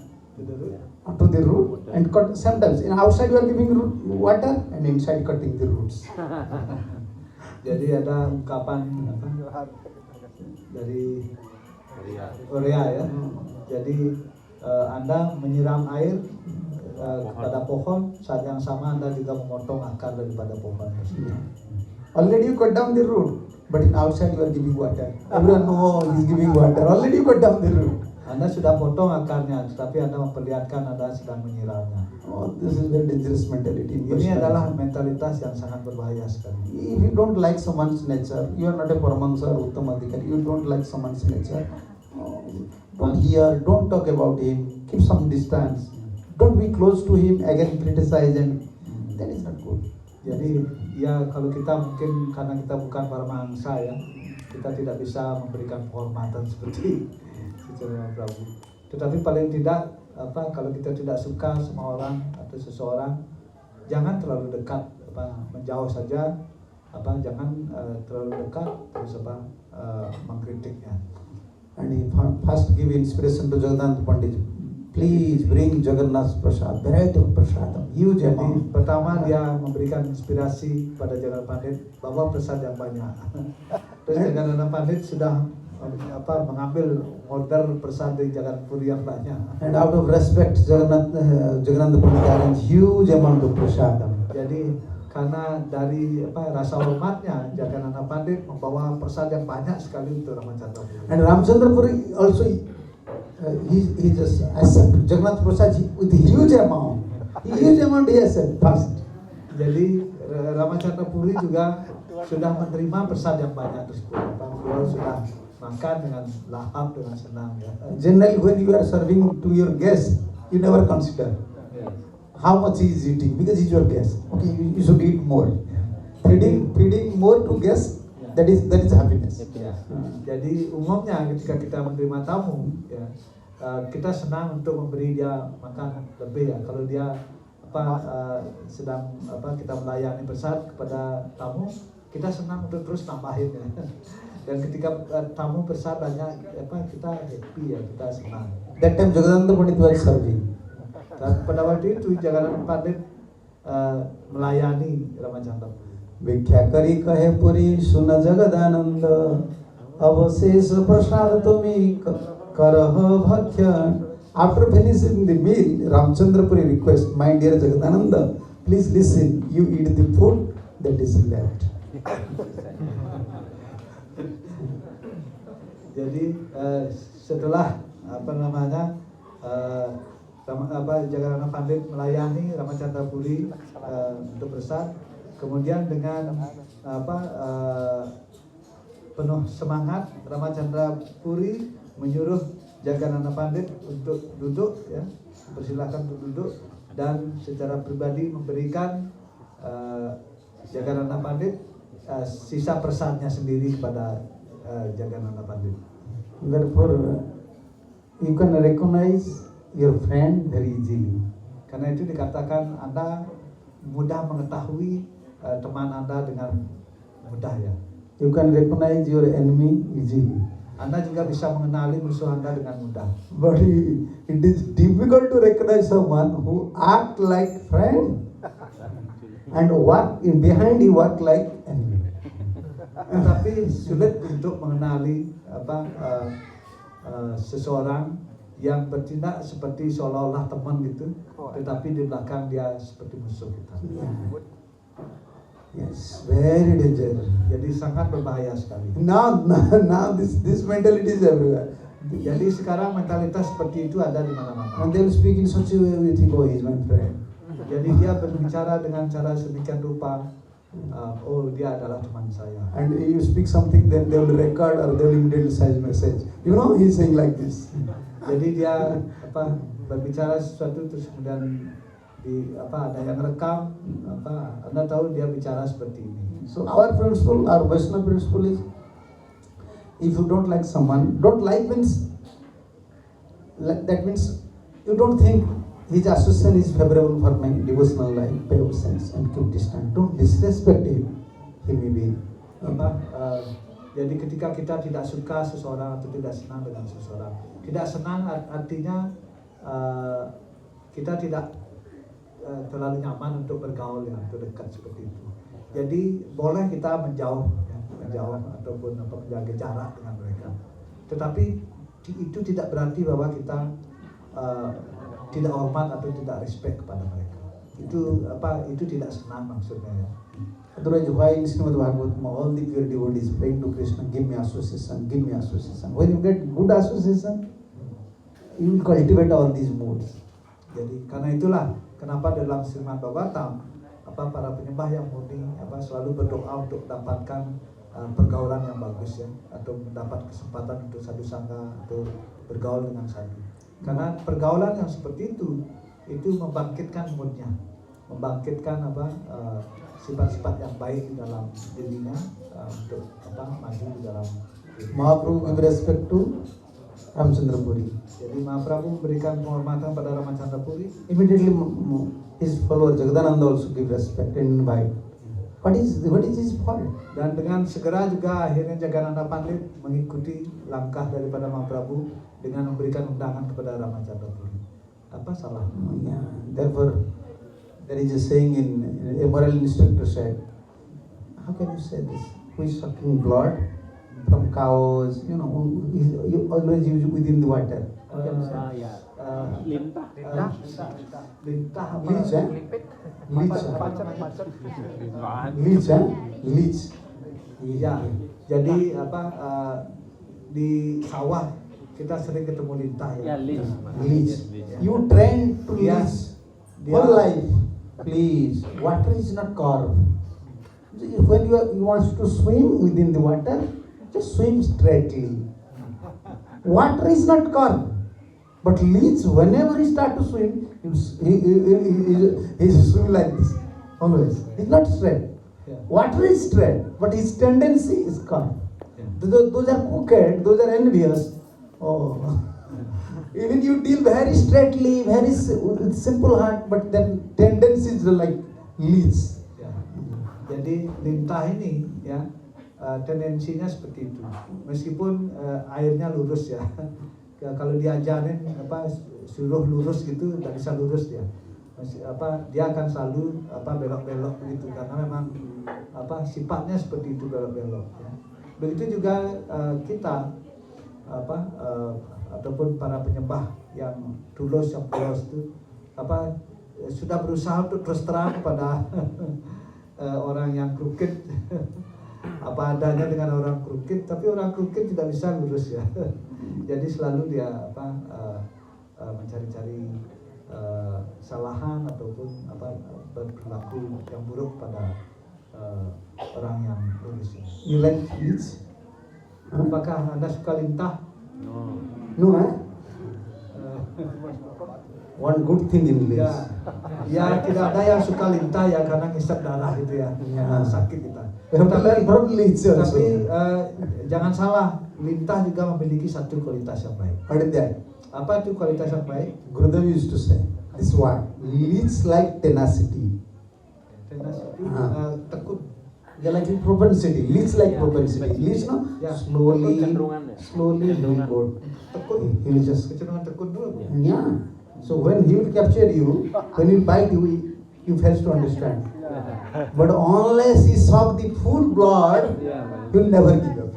to the root and cut. Sometimes in outside you are giving water and inside cutting the roots. Jadi ada ungkapan dari Oriya ya. Jadi Anda menyiram air kepada pohon, saat yang sama Anda juga memotong akar daripada pohon. Already you cut down the root, but in outside you are giving water. Everyone know he is giving water. Already you cut down the root. Anda sudah potong akarnya, tetapi Anda memperlihatkan Anda sedang menyiramnya. Oh, this is very dangerous mentality. Ini adalah mentalitas yang sangat berbahaya sekali. If you don't like someone's nature, you are not a Paramahansa or Uttamadhikari. You don't like someone's nature. Don't hear, don't talk about him. Keep some distance. Don't be close to him. Again criticize, and that is not good. Jadi ya kalau kita mungkin karena kita bukan Paramahansa ya, kita tidak bisa memberikan penghormatan seperti Cicurama Prabhu. Tetapi paling tidak kalau kita tidak suka sama orang atau seseorang, jangan terlalu dekat, menjauh saja, jangan terlalu dekat terus mengkritiknya. And he first give inspiration to Jagannath Pandit. Please bring Jagannath Prasad, variety of prasadam, huge Jadi amount. pertama dia memberikan inspirasi pada Jagannath Pandit, bawa prasad yang banyak. Terus Jagannath Pandit sudah mengambil order prasad dari Jagannath Puri yang banyak. And out of respect, Jagannath Pandit arranged huge amount of prasadam. Jadi karena dari rasa hormatnya, Jagannath Pandit membawa prasad yang banyak sekali untuk Ramachandra Puri. And Ramchandra Puri also he just accept Jagannath Prasad with huge amount. Huge amount he accept first. Jadi Ramachandra Puri juga sudah menerima prasad yang banyak tersebut. Beliau sudah makan dengan lahap, dengan senang ya. Generally when you are serving to your guest, you never consider how much he is eating because he's your guest. Okay, you should eat more. Feeding more to guests, that is happiness. Ya. Jadi umumnya ketika kita menerima tamu, ya, kita senang untuk memberi dia makan lebih ya. Kalau dia sedang kita melayani prasad kepada tamu, kita senang untuk terus tambahin ya. Dan ketika tamu prasad banyak, kita happy ya, kita senang. That time Jagannath Pandit was serving. Dan pada waktu itu Jagannath Pandit melayani Ramachandra. Vikhya kari kahe puri suna Jagadanand avashes prasad tumi karah bhakhya. After finishing the meal, Ramchandra Puri request, my dear Jagadananda, please listen. You eat the food that is left. Jadi setelah Jagannath Pandit melayani Ramachandra Puri untuk prasad, kemudian dengan penuh semangat Ramachandra Puri menyuruh Jagannath Pandit untuk duduk ya, persilahkan untuk duduk, dan secara pribadi memberikan Jagannath Pandit sisa pesannya sendiri kepada Jagannath Pandit. Therefore, you can recognize your friend very easily. Karena itu dikatakan Anda mudah mengetahui teman Anda dengan mudah ya. You can recognize your enemy easily. Anda juga bisa mengenali musuh Anda dengan mudah. But it is difficult to recognize someone who act like friend and work in behind he work like enemy. Tetapi sulit untuk mengenali seseorang yang bertindak seperti seolah-olah teman gitu, tetapi di belakang dia seperti musuh kita. Yes, very dangerous. Jadi sangat berbahaya sekali. Now this mentality is everywhere. Jadi sekarang mentalitas seperti itu ada di mana-mana. And they will speak in such a way we think, oh, he's my friend. Jadi dia berbicara dengan cara sedemikian rupa, oh dia adalah teman saya. And you speak something, then they will record or they will immediately send message. You know, he's saying like this. Jadi dia berbicara sesuatu terus kemudian ada yang rekam, Anda tahu dia bicara seperti ini. So our principle, our Vaishnava principle is, if you don't like someone, don't like means, that means you don't think his association is favorable for my devotional life, pay obedience and keep distance. Don't disrespect him. He may be. Jadi ketika kita tidak suka seseorang atau tidak senang dengan seseorang, tidak senang artinya kita tidak terlalu nyaman untuk bergaul ya, untuk dekat seperti itu. Jadi boleh kita menjauh ataupun menjaga jarak dengan mereka. Tetapi itu tidak berarti bahwa kita tidak hormat atau tidak respect kepada mereka. Itu tidak senang maksudnya ya. Otherwise, why in Srimad Bhagavatam all the pure devotees praying to Krishna, give me association, give me association. When you get good association, you will cultivate all these moods. Jadi karena itulah kenapa dalam Srimad Bhagavatam para penyembah yang murni selalu berdoa untuk mendapatkan pergaulan yang bagus ya, atau mendapat kesempatan untuk sadhu sangha atau bergaul dengan sadhu. Karena pergaulan yang seperti itu membangkitkan moodnya, membangkitkan sifat-sifat yang baik di dalam dirinya untuk maju di dalam diri. Mahaprabhu give respect to Ramchandra Puri. Jadi Mahaprabhu memberikan penghormatan pada Ramachandra Puri. Immediately his follower Jagadananda also give respect and invite. What is his fault? Dan dengan segera juga akhirnya Jagannath Pandit mengikuti langkah daripada Mahaprabhu dengan memberikan undangan kepada Ramachandra Puri. Apa salah? Yeah. Therefore, there is a saying in a moral instructor said, how can you say this? Who is sucking blood from cows? You know, you always use it within the water. How can you say? Lintah. Lintah apa? Leech, eh? Leech. Iya. Jadi di sawah kita sering ketemu lintah ya. Ya, leech. Leech. Leech. You train to Dia- leech dia- whole life. Please, water is not carved. When you want to swim within the water, just swim straightly. Water is not carved. But leech, whenever he start to swim, he swim like this, always. It's not straight. Ya. Water is straight, but his tendency is curved. Ya. Those are crooked, those are envious. Oh, even you deal very straightly, very with simple heart, but then tendencies are like leech. Ya. Jadi lintah ini ya tendensinya seperti itu. Meskipun airnya lurus ya. Kalau diajarin suruh lurus gitu nggak bisa lurus dia. Dia akan selalu belok-belok begitu karena memang sifatnya seperti itu, belok-belok ya. Begitu juga kita ataupun para penyembah yang tulus, yang polos itu sudah berusaha untuk terus terang kepada orang yang crooked apa adanya dengan orang crooked, tapi orang crooked tidak bisa lurus ya. Jadi selalu dia mencari-cari kesalahan ataupun berperilaku yang buruk pada orang yang lurus ya. You like leech? Apakah Anda suka lintah? No. No, eh? one good thing in Ya, this. ya tidak ada yang suka lintah ya karena ngisap darah itu ya, Ya. sakit kita. We have to learn from leech also. Tapi jangan salah, lintah juga memiliki satu kualitas yang baik. What is that? Apa itu kualitas yang baik? Gurudev used to say this word, leech like tenacity. Tenacity, tekun. Yeah, like in propensity, leech like propensity. Leech, no? Yeah. Slowly, Kecenderungan, ya. slowly he will go. Tekun, He will just, kecenderungan tekun dulu. yeah. So when he will capture you, when he will bite you, you have to understand. But unless he suck the full blood, he will never give up.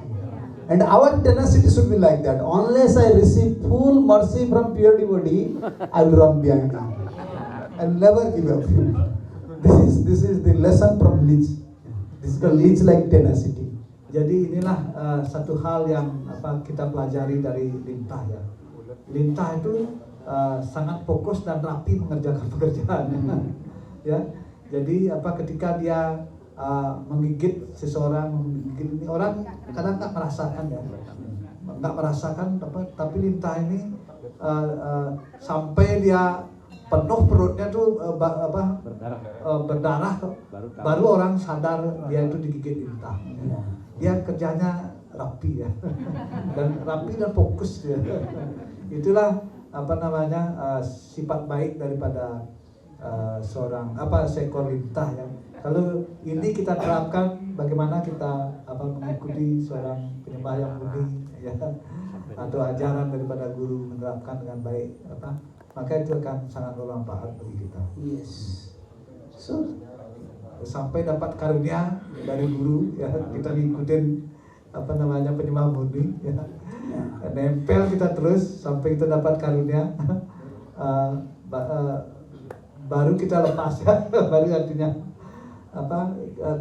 And our tenacity should be like that. Unless I receive full mercy from pure devotee, I will run behind him. I will never give up. This is the lesson from leech. This is the leech like tenacity. Jadi inilah satu hal yang kita pelajari dari lintah ya. Lintah itu sangat fokus dan rapi mengerjakan pekerjaan. Ya. Jadi ketika dia menggigit seseorang, menggigit ini orang kadang nggak merasakan ya, nggak merasakan tapi lintah ini sampai dia penuh perutnya tuh berdarah baru orang sadar dia itu digigit lintah. Dia kerjanya rapi ya, dan rapi dan fokus dia. Itulah sifat baik daripada seorang seekor lintah ya. Kalau ini kita terapkan bagaimana kita mengikuti seorang penyembah yang murni ya, atau ajaran daripada guru menerapkan dengan baik maka itu akan sangat bermanfaat bagi kita. Yes. So, Sampai dapat karunia dari guru ya, kita ngikutin penyembah murni ya. Nempel kita terus sampai kita dapat karunia. Baru kita lepas ya, baru artinya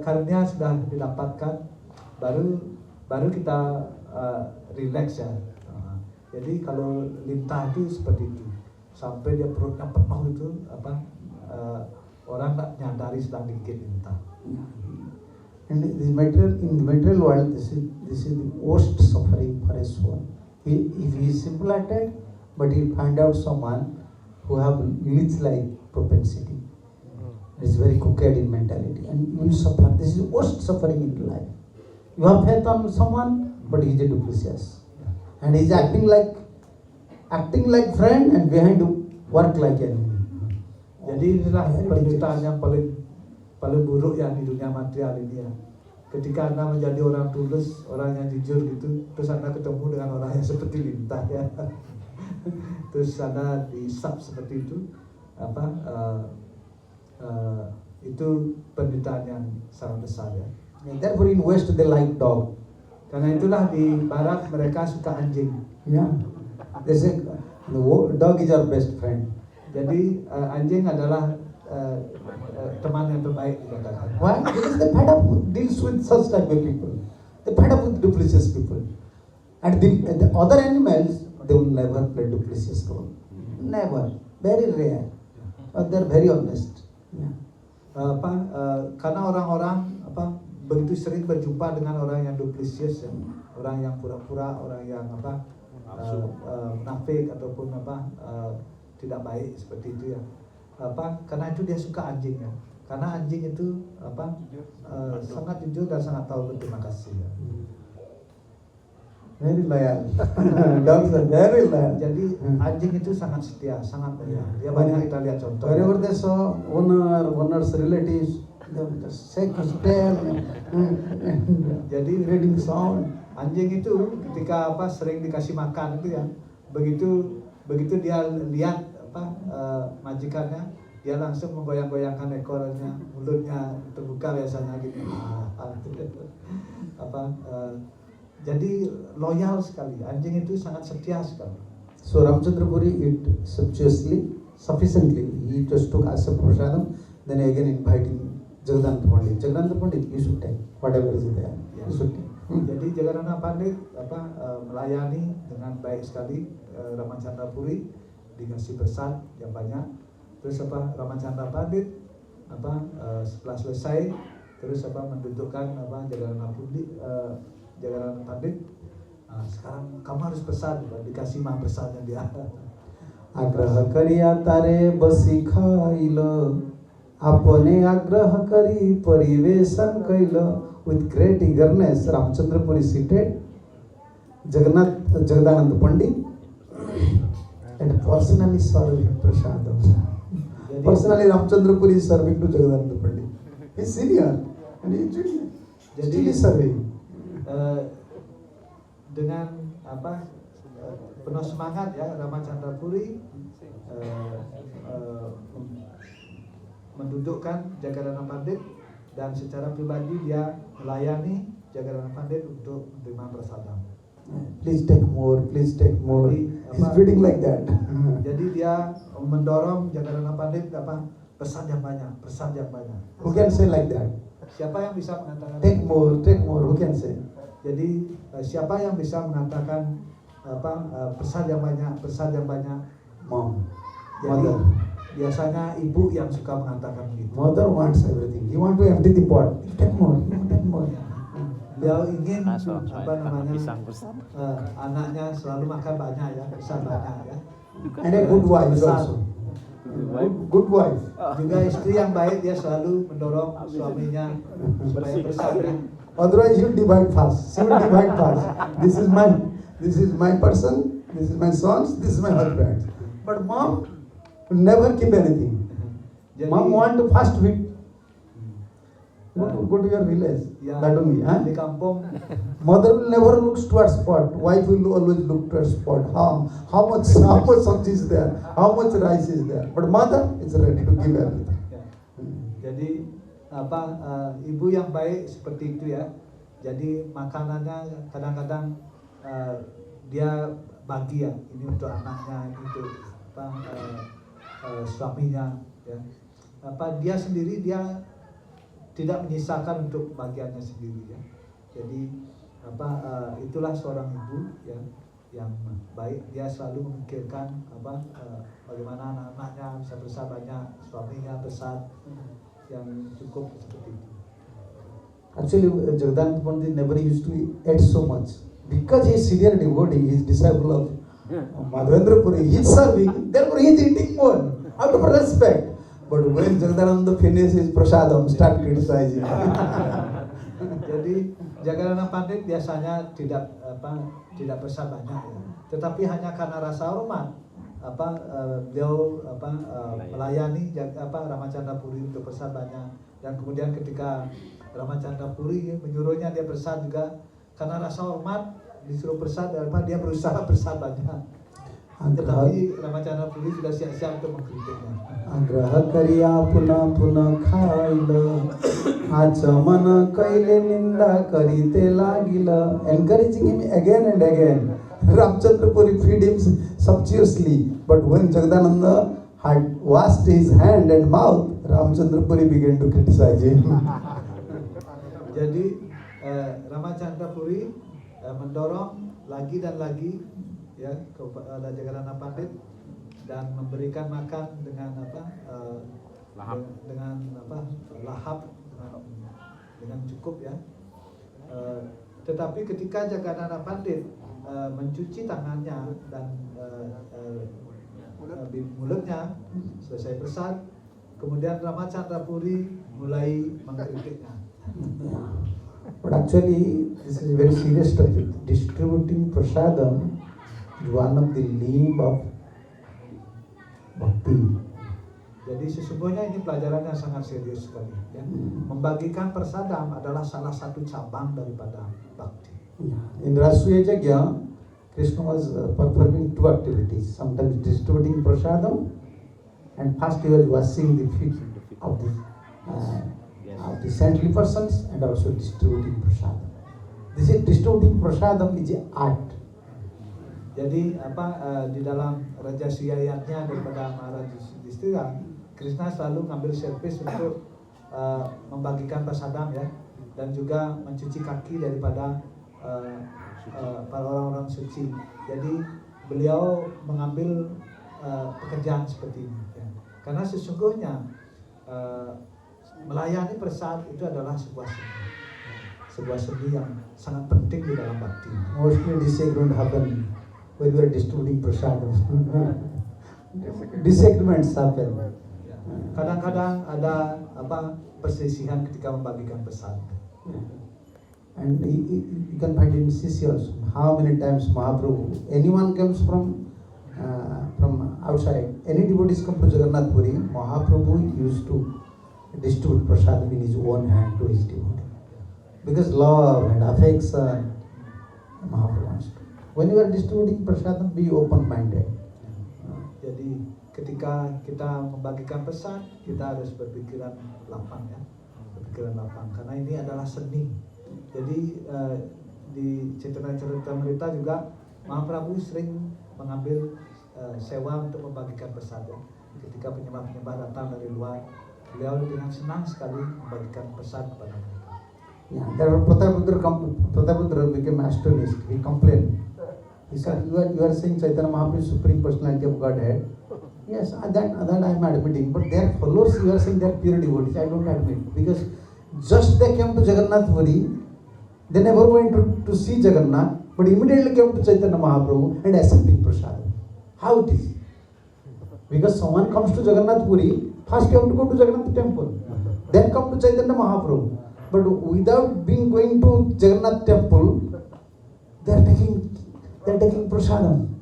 karunia sudah didapatkan, baru kita relax ya. Jadi kalau lintah itu seperti itu, sampai dia perutnya penuh itu orang tak nyadari sedang digigit lintah. and in the material world, this is the worst suffering for a soul. If he is simple-hearted, but he find out someone who have leech-like propensity. It is very crooked in mentality, and you will suffer. This is the worst suffering in life. You have faith on someone, but he is a duplicitous, and he is acting like friend, and behind work like enemy. Jadi inilah penderitaan yang paling buruk ya di dunia material ini ya. Ketika Anda menjadi orang tulus, orang yang jujur gitu, terus Anda ketemu dengan orang yang seperti lintah ya. Terus Anda dihisap seperti itu, itu penderitaan yang sangat besar ya. And therefore, in West they like dog. Karena itulah di Barat mereka suka anjing. Yeah, they say dog is our best friend. Jadi anjing adalah teman yang terbaik dikatakan. Why? Because they fed up deals with such type of people. They fed up with duplicitous people. And the other animals, they will never play duplicitous role. Never. Very rare. But they're very honest. Yeah. Karena orang-orang begitu sering berjumpa dengan orang yang duplicitous ya, orang yang pura-pura, orang yang munafik ataupun tidak baik seperti itu ya. Karena itu dia suka anjing ya. Karena anjing itu sangat jujur dan sangat tahu berterima kasih ya. Very loyal. Dogs are very loyal. Jadi anjing itu sangat setia, sangat loyal. Dia banyak kita lihat contoh. Wherever they saw owner's relatives, they would just shake his tail and Jadi reading sound. anjing itu ketika sering dikasih makan itu ya, begitu dia lihat majikannya, dia langsung menggoyang-goyangkan ekornya, mulutnya terbuka biasanya gitu. Jadi loyal sekali, anjing itu sangat setia sekali. So Ramchandra Puri eat sufficiently. He just took as a prasadam, then again inviting Jagadananda Pandit. Jagadananda Pandit, you should take whatever is there. You should take. Jadi Jagadananda Pandit melayani dengan baik sekali Ramachandra Puri, dikasih prasad yang banyak. Terus Ramachandra Pandit setelah selesai terus mendudukkan Jagadananda Pandit, sekarang kamu harus pesan, dikasih prasadnya dia. आग्रह करिया तारे बसी खाइल आपने आग्रह करी परिवेशन कैल with great eagerness Ramchandrapuri seated Jagdanand Pandit and personally serving Prasadam. Personally Ramchandrapuri is serving to Jagdanand Pandit. He is senior and he is junior. Still is serving. Dengan penuh semangat ya Ramachandrapuri mendudukkan Jagadana Pandit dan secara pribadi dia melayani Jagadana Pandit untuk menerima prasadam. Please take more, please take more. He's feeding like that. Jadi dia mendorong Jagadana Pandit pesan yang banyak, pesan yang banyak. Who can say like that? Siapa yang bisa mengatakan? Take more, take more. Who can say? Jadi siapa yang bisa mengatakan pesan yang banyak, pesan yang banyak? Mom, Jadi mother. biasanya ibu yang suka mengatakan begitu. Mother wants everything. You want to empty the pot. Take more, take more. Beliau ingin Pisang besar. anaknya selalu makan banyak ya, pesan banyak ya. And a good wife Besar. also. Good wife. Juga istri yang baik dia selalu mendorong suaminya supaya bersabri. Otherwise, you divide fast. She will divide fast. This is my person. This is my sons. This is my husband. But mom will never keep anything. Mom want to fast feed. Go to your village. Ya, That only. di kampung Mother will never look towards pot. Wife will always look towards pot. How much sabji is there? How much rice is there? But mother is ready to give everything. ya. Jadi ibu yang baik seperti itu ya. Jadi makanannya kadang-kadang dia bagi ya. Ini untuk anaknya, ini untuk suaminya ya. Dia sendiri dia tidak menyisakan untuk bagiannya sendiri ya. Jadi itulah seorang ibu ya yang baik. Dia selalu memikirkan bagaimana anak-anaknya bisa besar banyak, suaminya besar yang cukup seperti itu. Actually, Jagdanand Pandit never used to eat so much. Because he is senior devotee, he is disciple of Madhavendra Puri, he is serving, therefore he is eating more, out of respect. But when Jagdananda finishes his prasadam, start criticizing. Jadi Jagadana Pandit biasanya tidak besar banyak ya. Tetapi hanya karena rasa hormat beliau melayani Ramachandrapuri untuk besar banyak, dan kemudian ketika Ramachandrapuri menyuruhnya dia besar juga karena rasa hormat disuruh besar, daripada dia berusaha besar banyak. Tetapi Ramachandrapuri sudah siap-siap untuk mengkritiknya. Agraha kariya puna puna khaila Achamana kaile ninda karite lagila. Encouraging him again and again. Ramchandrapuri feed him sumptuously. But when Jagdananda had washed his hand and mouth, Ramchandrapuri began to criticize him. Jadi Ramachandrapuri mendorong lagi dan lagi ya kepada Jagadana Pandit dan memberikan makan dengan Lahap. lahap dengan cukup ya. Tetapi ketika Jagadana Pandit mencuci tangannya dan mulutnya selesai besar, kemudian Ramachandrapuri mulai mengkritiknya. But actually, this is a very serious subject. Distributing prasadam is one of the limb of bhakti. Jadi sesungguhnya ini pelajaran yang sangat serius sekali ya. Membagikan prasadam adalah salah satu cabang daripada bhakti. In Rasuya Yajna, Krishna was performing two activities. Sometimes distributing prasadam, and first he was washing the feet of the saintly persons and also distributing prasadam. This is distributing prasadam is an art. Jadi di dalam Raja Siyayatnya daripada Maharaj Yudhishthira, Krishna selalu ngambil servis untuk membagikan prasadam ya, dan juga mencuci kaki daripada para orang-orang suci. Jadi beliau mengambil pekerjaan seperti ini ya. Karena sesungguhnya melayani prasad itu adalah sebuah seni yang sangat penting di dalam bakti. Mostly this don't happen when we are distributing prasadam. disagreements happen. Ya. Kadang-kadang ada perselisihan ketika membagikan pesan. And you can find in CC how many times Mahaprabhu, anyone comes from outside, any devotees come to Jagannath Puri, Mahaprabhu used to distribute prasadam in his own hand to his devotee. Because love and affection, Mahaprabhu wants to. When you are distributing prasadam, be open-minded. Jadi ketika kita membagikan pesan, kita harus berpikiran lapang ya, berpikiran lapang. Karena ini adalah seni. Jadi di Chaitanya Charitamrita juga Mahaprabhu sering mengambil sewa untuk membagikan pesan ya. Ketika penyembah-penyembah datang dari luar, beliau dengan senang sekali membagikan pesan kepada mereka. Yeah, there Pratapudra became astonished. He complained. He said, you are saying Chaitanya Mahaprabhu is Supreme Personality of Godhead. Yes, that I am admitting. But their followers, you are saying they are pure devotees. I don't admit. Because just they came to Jagannath Puri, they never went to see Jagannath, but immediately came to Chaitanya Mahaprabhu and accepting prasadam. How it is? Because someone comes to Jagannath Puri, first you have to go to Jagannath temple, then come to Chaitanya Mahaprabhu. But without going to Jagannath temple, they are taking prasadam.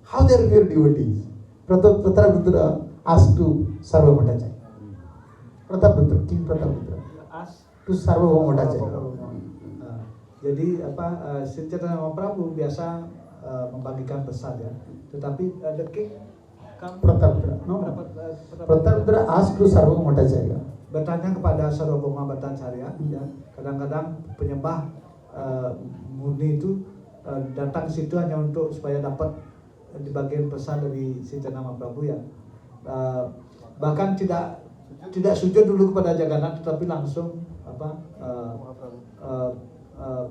How they are pure devotees? Pratapudra asked to Sarva Bhattacharya. King Pratapudra to Sarva Bhattacharya. Jadi Sri Chaitanya Mahaprabhu biasa membagikan pesan ya. Tetapi the king Pratapudra asked to Sarva Bhattacharya. Bertanya kepada Sarvabhauma Bhattacharya ya. Kadang-kadang penyembah murni itu datang ke situ hanya untuk supaya dapat dibagian pesan dari Sri Chaitanya Mahaprabhu ya. Bahkan tidak sujud dulu kepada Jagannath, tetapi langsung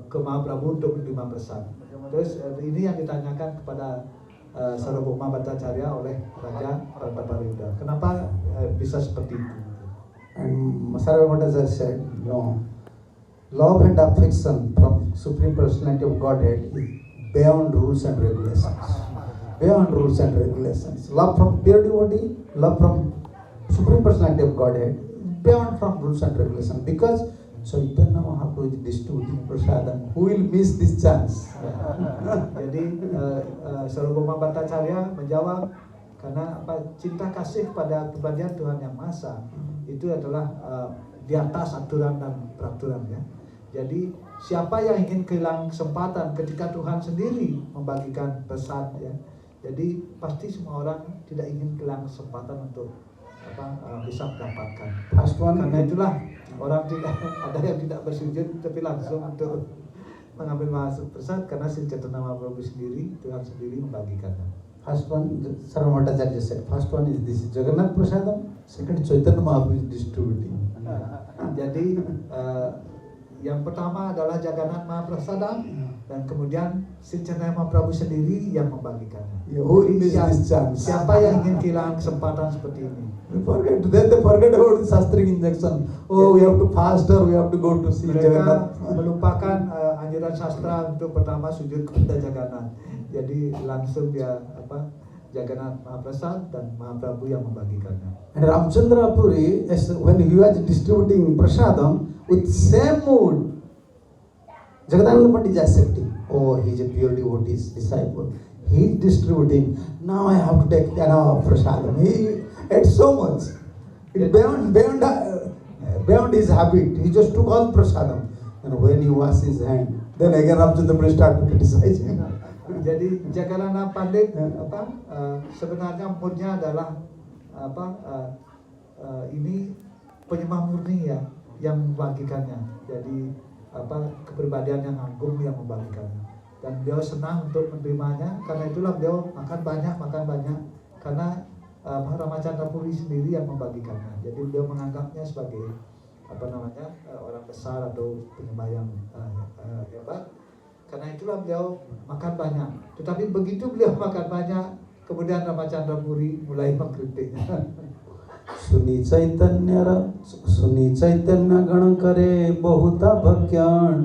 ke Mahaprabhu untuk menerima pesan. Terus ini yang ditanyakan kepada Sarvabhauma Bhattacharya oleh Raja Prataparudra. Kenapa bisa seperti itu? And Sarva Bhattacharya said, no, love and affection from Supreme Personality of Godhead is beyond rules and regulations. Beyond rules and regulations. Love from pure devotee, love from Supreme Personality of Godhead, beyond from rules and regulations. Because Chaitanya Mahaprabhu is distributing prasadam. Who will miss this chance? Jadi Sarvabhauma Bhattacharya menjawab, karena cinta kasih kepada kepribadian Tuhan Yang Maha Esa itu adalah di atas aturan dan peraturan ya. Jadi siapa yang ingin kehilangan kesempatan ketika Tuhan sendiri membagikan pesan ya. Jadi pasti semua orang tidak ingin kehilangan kesempatan untuk bisa mendapatkan. Karena itulah orang tidak ada yang tidak bersujud tapi langsung untuk mengambil masuk pesan, karena Sri Chaitanya Mahaprabhu sendiri, Tuhan sendiri membagikannya. First one, Sarva Bhattacharya said, first one is this Jagannath Prasadam, second Chaitanya Mahaprabhu is distributing. Jadi yang pertama adalah Jagannath Mahaprasadam, dan kemudian Sri Chaitanya Mahaprabhu sendiri yang membagikannya. Who missed this chance? Siapa yang ingin kehilangan kesempatan seperti ini? They forget about the Shastric injection. Oh, we have to fast or we have to go to see Jagannath. Mereka melupakan anjuran sastra untuk pertama sujud kepada Jagannath. Jadi langsung dia Jagannath Mahaprasad dan Mahaprabhu yang membagikannya. And Ramchandra Puri, when he was distributing prasadam, with same mood, Jagadananda Pandit is accepting. Oh, he is a pure devotee's disciple. He is distributing. Now I have to take enough prasadam. He ate so much. It beyond his habit. He just took all prasadam. And when he washed his hand, then again Ramchandra Puri started to criticize him. Jadi Jagadananda Pandit sebenarnya moodnya adalah ini penyembah murni ya yang membagikannya. Jadi kepribadian yang agung yang membagikannya. Dan beliau senang untuk menerimanya, karena itulah beliau makan banyak karena Ramachandra Puri sendiri yang membagikannya. Jadi beliau menganggapnya sebagai orang besar atau penyembah yang hebat. Karena itulah beliau makan banyak. Tetapi begitu beliau makan banyak, kemudian Ramachandra Puri mulai mengkritiknya. Suni Chaitanya गण करे बहुता भक्यान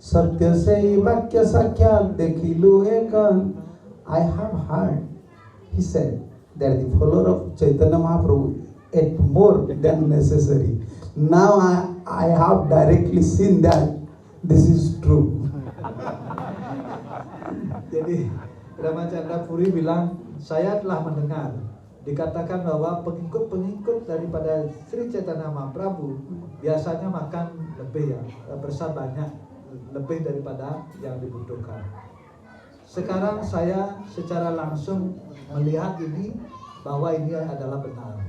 सत्य से वाक्य साक्षात देखिलु एकन. I have heard, he said, that the follower of Chaitanya Mahaprabhu ate more than necessary. Now I have directly seen that this is true. Jadi Ramachandra Puri bilang, saya telah mendengar dikatakan bahwa pengikut-pengikut daripada Sri Chaitanya Mahaprabhu biasanya makan lebih ya, besar banyak lebih daripada yang dibutuhkan. Sekarang saya secara langsung melihat ini bahwa ini adalah benar.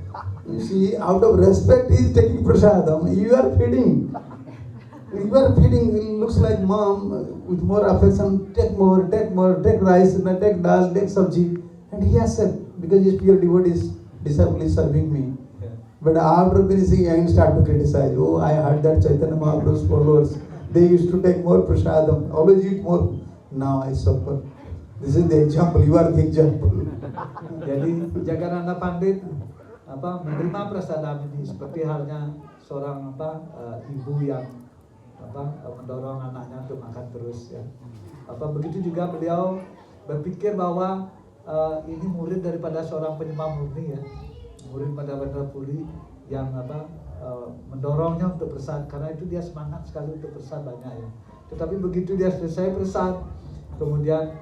You see, out of respect, he is taking prasadam. You are feeding. You are feeding. It looks like mom with more affection. Take more, take rice, take dal, take sabji. And he has said, because his pure devotee disciple is serving me. But after finishing, I start to criticize. Oh, I heard that Chaitanya Mahaprabhu's followers, they used to take more prasadam, always eat more. Now I suffer. This is the example. You are the example. Jadi Jagananda Pandit menerima prasadam ini seperti halnya seorang ibu yang mendorong anaknya untuk makan terus ya. Begitu juga beliau berpikir bahwa ini murid daripada seorang penyembah murni ya, murid Madhavendra Puri yang mendorongnya untuk bersad, karena itu dia semangat sekali untuk bersad banyak ya. Tetapi begitu dia selesai bersad, kemudian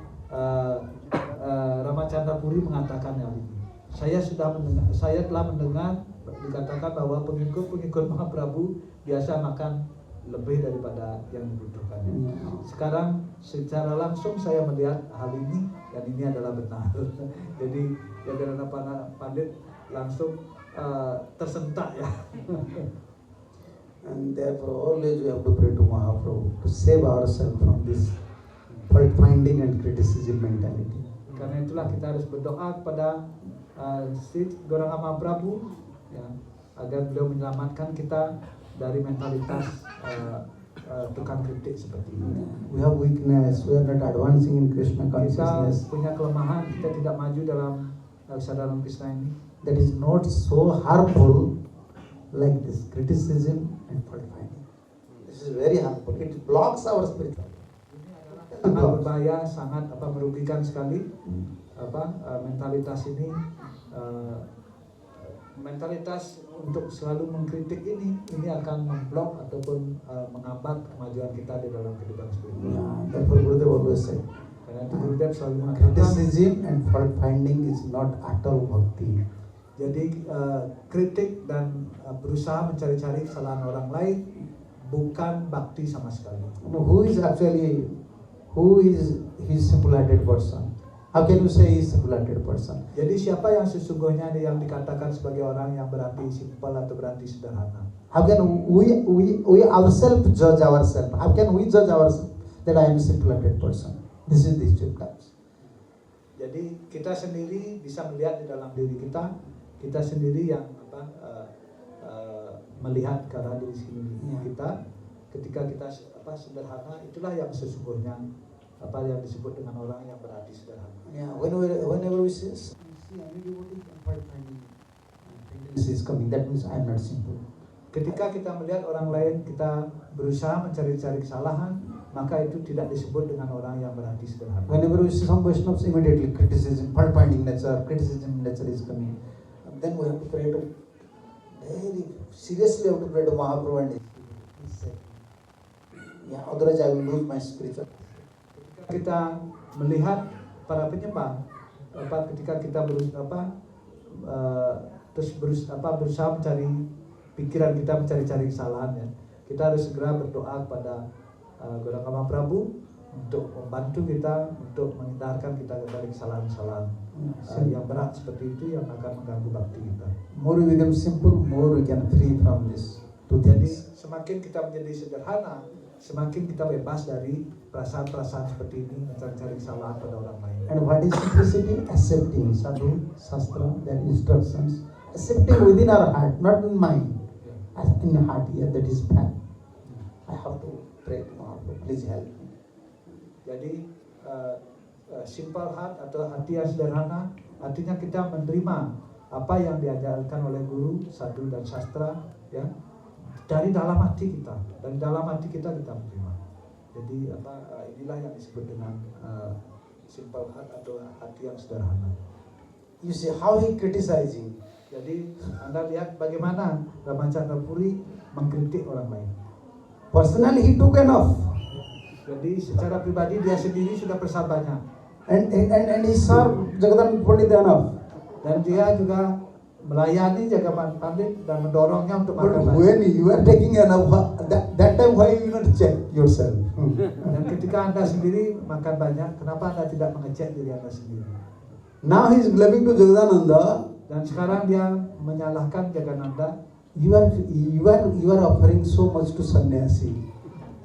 Ramachandra Puri mengatakan hal ini. Saya telah mendengar dikatakan bahwa pengikut Mahaprabhu biasa makan lebih daripada yang dibutuhkannya. Sekarang secara langsung saya melihat hal ini dan ini adalah benar. Jadi Jagananda Pandit langsung tersentak ya. And therefore always we have to pray to Mahaprabhu to save ourselves from this fault finding and criticism mentality. Karena itulah kita harus berdoa kepada Sri Gauranga Mahaprabhu ya, agar beliau menyelamatkan kita dari mentalitas tukang kritik seperti ini. We have weakness, we are not advancing in Krishna Kita consciousness. punya kelemahan, kita tidak maju dalam kesadaran Krishna ini. That is not so harmful like this criticism and fault finding. This is very harmful. It blocks our spirituality. Sangat berbahaya, sangat merugikan sekali. Mentalitas ini, mentalitas untuk selalu mengkritik ini akan memblok ataupun menghambat kemajuan kita di dalam kehidupan spiritual. Yeah, therefore Gurudev always said, Karena itu Gurudev selalu mengatakan, criticism and fault finding is not atal bhakti. jadi kritik dan berusaha mencari-cari kesalahan orang lain bukan bakti sama sekali. Who is his simple-hearted person? How can you say he is simple-hearted person? Jadi siapa yang sesungguhnya yang dikatakan sebagai orang yang berarti simpel atau berarti sederhana? How can we ourselves judge ourselves? How can we judge ourselves that I am a simple-hearted person? This is the symptoms. Jadi kita sendiri bisa melihat di dalam diri kita sendiri yang melihat ke arah diri sendiri kita. Ketika kita sederhana, itulah yang sesungguhnya yang disebut dengan orang yang berarti sederhana. Yeah, whenever we see any devotee finding tendency is coming, that means I am not simple. Ketika kita melihat orang lain, kita berusaha mencari-cari kesalahan, maka itu tidak disebut dengan orang yang berhati sederhana. Whenever we see some Vaishnavas, immediately criticism, fault finding nature, criticism nature is coming. And then we have to pray to, very seriously have to pray to Mahaprabhu and he said, yeah, otherwise I will lose my spiritual. Kita melihat para penyembah, ketika kita berusaha mencari pikiran kita, mencari-cari kesalahannya, kita harus segera berdoa kepada Gauranga Mahaprabhu untuk membantu kita untuk menghindarkan kita dari kesalahan-kesalahan yang berat seperti itu yang akan mengganggu bakti kita. More we become simple, more we can free from this. Jadi semakin kita menjadi sederhana, semakin kita bebas dari perasaan-perasaan seperti ini, mencari-cari kesalahan pada orang lain. And what is simplicity? Accepting sadhu, shastra, their instructions. Accepting within our heart, not in mind. In the heart, yeah, that is fact. I have to pray to Mahaprabhu, please help me. Jadi simple heart atau hati yang sederhana, artinya kita menerima apa yang diajarkan oleh guru, sadhu dan sastra, ya, dari dalam hati kita, dari dalam hati kita menerima. Jadi inilah yang disebut dengan simple heart atau hati yang sederhana. You see how he criticizing. Jadi Anda lihat bagaimana Ramachandra Puri mengkritik orang lain. Personally, he took enough, Jadi secara pribadi dia sendiri sudah bersabarnya and he served Jagadananda Pandit enough. dan dia juga melayani Jagadananda Pandit dan mendorongnya untuk But makan banyak. when you are taking enough, that time why you not check yourself? Dan ketika Anda sendiri makan banyak, kenapa Anda tidak mengecek diri Anda sendiri? Now he is blaming to Jagadananda. Dan sekarang dia menyalahkan Jagadananda. You are offering so much to sannyasi.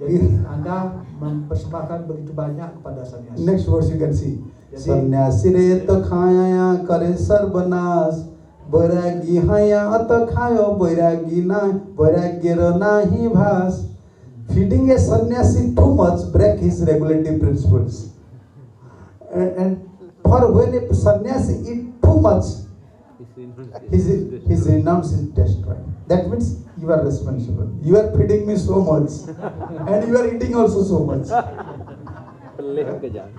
Jadi Anda mempersembahkan begitu banyak kepada sannyasi. Next verse you can see. Jadi- Sannyasi re to khaya kare sarvanas, bairagi haya to khayo bairagi na bairagyero nahi bhas. Feeding a sannyasi too much break his regulative principles. And for when a sannyasi eat too much, his renounce is destroyed. That means you are responsible. You are feeding me so much, and you are eating also so much. Pelik kejang.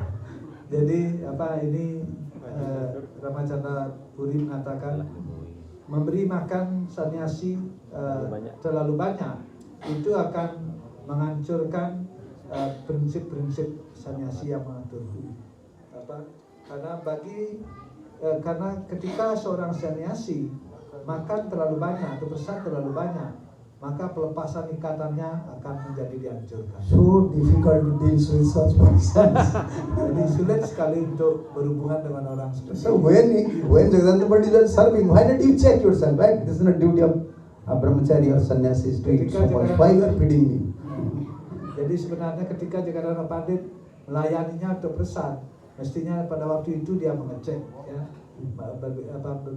Jadi ini Ramachandra Puri mengatakan memberi makan sannyasi terlalu banyak itu akan menghancurkan prinsip-prinsip sannyasi yang mengatur. Karena ketika seorang sannyasi makan terlalu banyak atau besar terlalu banyak, maka pelepasan ikatannya akan menjadi dihancurkan. So difficult to deal with such persons. Jadi sulit sekali untuk berhubungan dengan orang seperti So itu. when Jagadananda Pandit was serving, why not you check yourself? Right? This is not duty of a brahmachari or sannyasis to eat so much. Why you are feeding me? Jadi sebenarnya ketika Jagadananda Pandit melayaninya untuk besar, mestinya pada waktu itu dia mengecek, ya,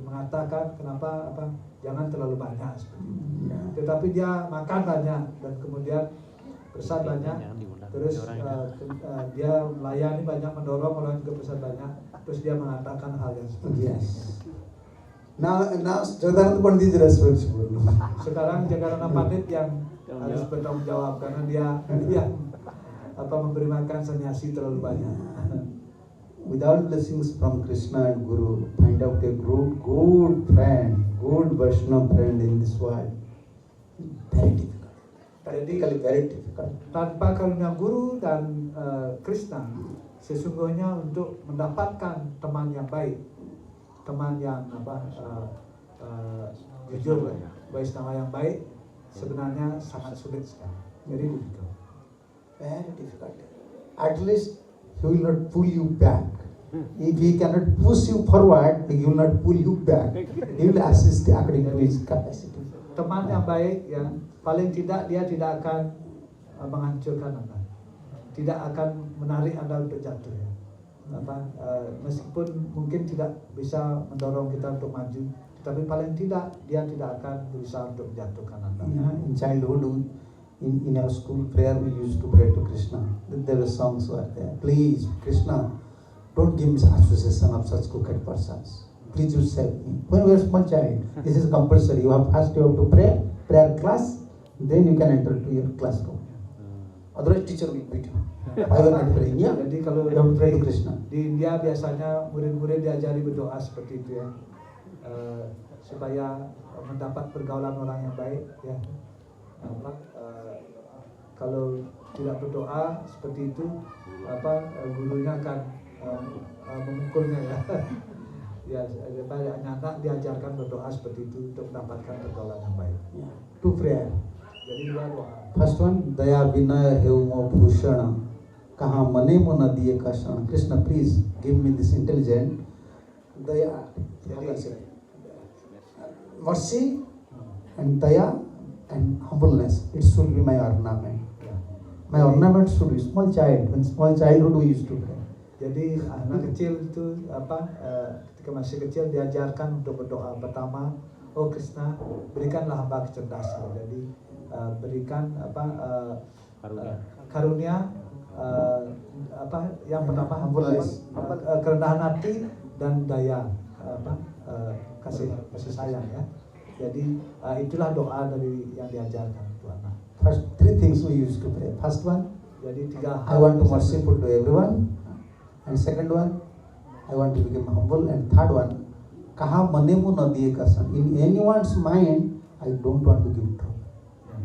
mengatakan kenapa jangan terlalu banyak seperti itu. Tetapi dia makan banyak dan kemudian besar banyak, terus dia melayani banyak, mendorong orang juga besar banyak, terus dia mengatakan hal yang seperti itu. Yes. Now Jagadananda Pandit is responsible. Sekarang Jagadananda Pandit yang harus bertanggung jawab karena dia memberi makan sannyasi terlalu banyak. Without blessings from Krishna and Guru, find out a good friend, good Vaishnava friend in this world. Very difficult. Practically very difficult. Tanpa karunia guru dan Krishna, sesungguhnya untuk mendapatkan teman yang baik, teman yang jujur, Vaishnava yang baik, sebenarnya sangat sulit sekali. Jadi difficult. Very difficult. At least he will not pull you back. If he cannot push you forward, he will not pull you back. He will assist according to his capacity. Teman yang baik, ya, paling tidak dia tidak akan menghancurkan Anda, tidak akan menarik Anda untuk jatuh, ya. Meskipun mungkin tidak bisa mendorong kita untuk maju, tapi paling tidak dia tidak akan berusaha untuk menjatuhkan Anda. In childhood, in our school prayer, we used to pray to Krishna. There were songs were there. Please, Krishna, don't give me association of such crooked persons. Please, you save me. When we were a small child, this is compulsory. You have to pray, prayer class, then you can enter to your classroom. Otherwise, teacher will beat you. Why you are not praying? Yeah. Jadi kalau You have to pray to Krishna. di India biasanya murid-murid diajari berdoa seperti itu, ya, supaya mendapat pergaulan orang yang baik, ya. Kalau tidak berdoa seperti itu, gurunya akan memukulnya, ya. Ya, anak diajarkan berdoa seperti itu untuk mendapatkan pergaulan yang baik. To prayer. Jadi dua doa. First one, Daya Vinaya Heumo Bhushana. Kaha mane mo na diye kasana. Krishna, please give me this intelligent. Daya. Mercy and daya and humbleness. It should be my ornament. My ornament should be small child. When small childhood we used to pray. Jadi anak kecil itu ketika masih kecil diajarkan untuk berdoa. Pertama, oh Krishna, berikanlah hamba kecerdasan. Jadi berikan karunia yang pertama Humbleness. kerendahan hati dan daya kasih sayang, ya. Jadi itulah doa dari yang diajarkan itu anak. First three things we used to pray. First one, Jadi tiga I want to merciful to everyone. And second one, I want to become humble. And third one, कहाँ मने मु न दिएका छन्. In anyone's mind, I don't want to give trouble.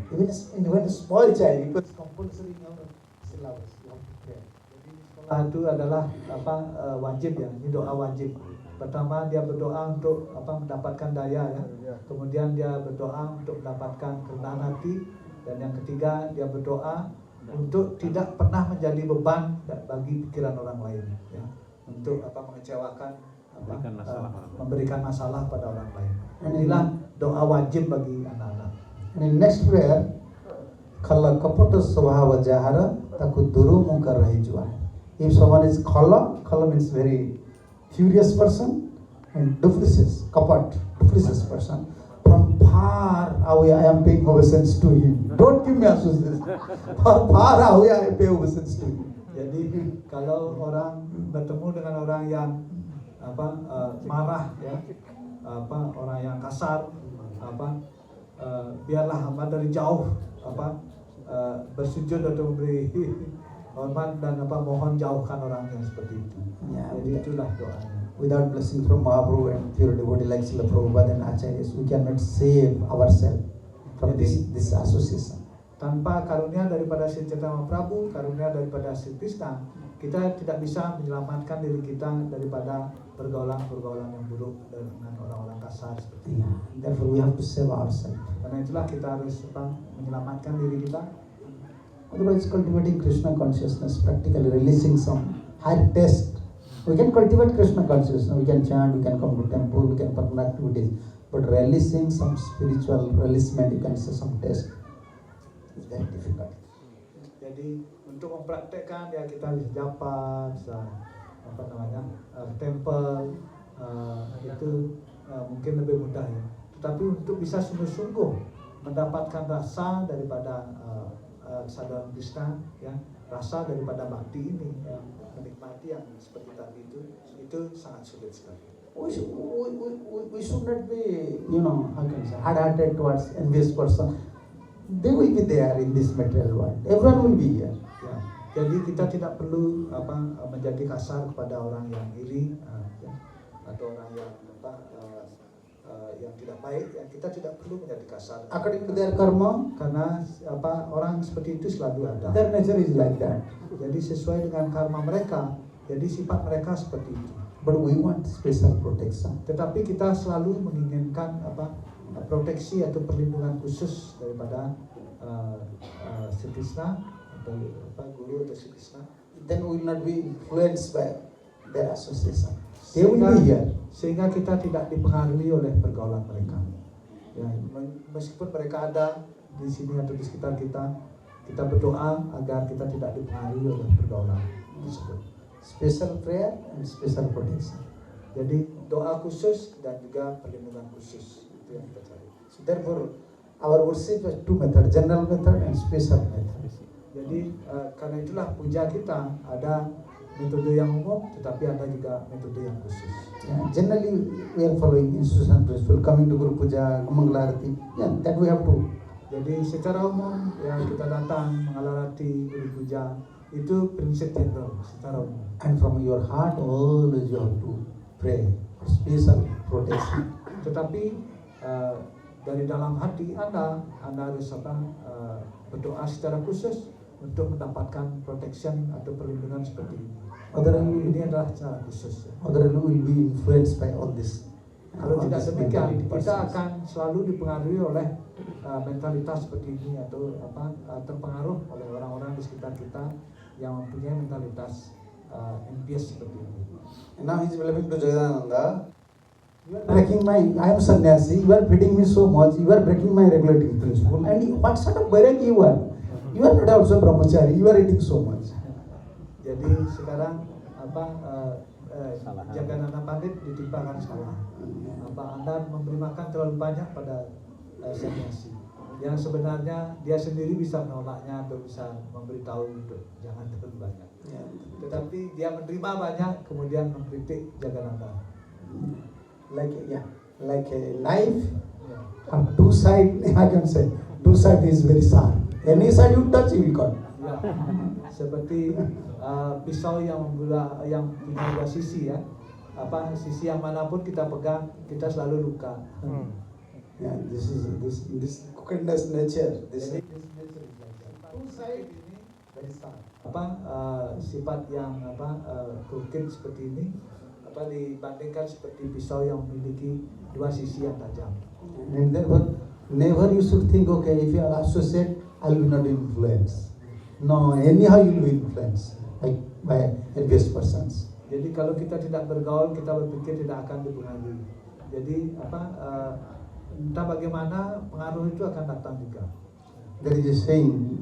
Even a small child, it was compulsory in our syllabus. You have to pray. Sekolah itu adalah wajib ya, ini doa wajib. Pertama dia berdoa untuk mendapatkan daya ya. Kemudian dia berdoa untuk mendapatkan kerendahan hati, dan yang ketiga dia berdoa untuk tidak pernah menjadi beban bagi pikiran orang lain ya. Untuk mengecewakan memberikan masalah pada orang lain. Inilah doa wajib bagi anak-anak. And in next prayer, khala kapata swabhava jahara taku duru mukha rahi juwa. If someone is khala means very furious person, and duplicitous, duplicitous person. From far away I am paying obeisance to him. Don't give me association. From far away I pay obeisance to him. Jadi kalau orang bertemu dengan orang yang marah ya, orang yang kasar, biarlah hamba dari jauh bersujud atau memberi hormat dan mohon jauhkan orang yang seperti itu. Ya, Jadi itulah doanya. Without blessing from Mahaprabhu and pure devotee like Srila Prabhupada and Acharyas, we cannot save ourselves from this association. Tanpa karunia daripada Sri Chaitanya Mahaprabhu, karunia daripada Sri Krishna, kita tidak bisa menyelamatkan diri kita daripada pergaulan-pergaulan yang buruk dengan orang-orang kasar seperti itu. Yeah, therefore we have to save ourselves. Karena itulah kita harus menyelamatkan diri kita. Otherwise, cultivating Krishna consciousness, practically releasing some higher taste. We can cultivate Krishna consciousness, we can chant, we can come to temple, we can perform activities, but releasing some spiritual releasement, you can say some taste, is very difficult. Jadi untuk mempraktekkan ya kita bisa japa, bisa temple, itu mungkin lebih mudah ya. Tetapi untuk bisa sungguh-sungguh mendapatkan rasa daripada kesadaran Krishna ya, rasa daripada bhakti ini ya, menikmati yang seperti tadi itu sangat sulit sekali. We should not be, how can I say, hard-hearted towards envious person. They will be there in this material world. Everyone will be here. Ya, jadi kita tidak perlu menjadi kasar kepada orang yang iri ya, atau orang yang tidak baik. Ya, kita tidak perlu menjadi kasar. According to their karma, Karena orang seperti itu selalu ada. their nature is like that. Jadi sesuai dengan karma mereka, jadi sifat mereka seperti itu. But we want special protection. Tetapi kita selalu menginginkan proteksi atau perlindungan khusus daripada Sri Krishna atau guru atau Sri Krishna. Then we will not be influenced by their association. They will be here. Sehingga kita tidak dipengaruhi oleh pergaulan mereka. Ya, meskipun mereka ada di sini atau di sekitar kita, kita berdoa agar kita tidak dipengaruhi oleh pergaulan tersebut. Special prayer and special protection. Jadi doa khusus dan juga perlindungan khusus itu yang kita cari. So therefore, our worship has two methods, general method and special method. Jadi karena itulah puja kita ada metode yang umum, tetapi ada juga metode yang khusus. Yeah, generally, we are following institutional principle, coming to Guru Puja, Mangala Arati. Yeah, that we have to. Jadi secara umum ya kita datang mengalarati guru puja itu prinsip general secara umum. And from your heart, always you have to pray for special protection. Tetapi dari dalam hati Anda harus berdoa secara khusus untuk mendapatkan protection atau perlindungan seperti ini. Ini adalah cara khusus. Otherwise, we will be influenced by all this. Kalau all tidak this demikian, mentality kita persons. akan selalu dipengaruhi oleh mentalitas seperti ini atau terpengaruh oleh orang-orang di sekitar kita yang mempunyai mentalitas envious seperti ini. And now he is believing to Jagadananda. You are breaking I am sannyasi, you are feeding me so much, you are breaking my regulating principle. And what sort of vairagi you are? You are not also brahmachari, you are eating so much. Jadi sekarang Jagadananda Pandit ditimpakan salah. Anda memberi makan terlalu banyak pada sannyasi. Yang sebenarnya dia sendiri bisa menolaknya atau bisa memberitahu untuk jangan terlalu banyak. Yeah. Tetapi dia menerima banyak kemudian mengkritik Jagadananda. Like a knife, Ya. have two sides, I can say. Two sides is very sharp. Any side you touch, you will cut. Ya, seperti pisau yang punya dua sisi ya. sisi yang manapun kita pegang, kita selalu luka. Yeah, this kindness nature. Jadi, two side ini very sharp. Sifat yang crooked seperti ini dibandingkan seperti pisau yang memiliki dua sisi yang tajam. And therefore, never you should think, okay, if you are associate, I will not influence. No, anyhow you will influence, like by envious persons. Jadi kalau kita tidak bergaul, kita berpikir tidak akan dipengaruhi. Jadi entah bagaimana pengaruh itu akan datang juga. There is a saying,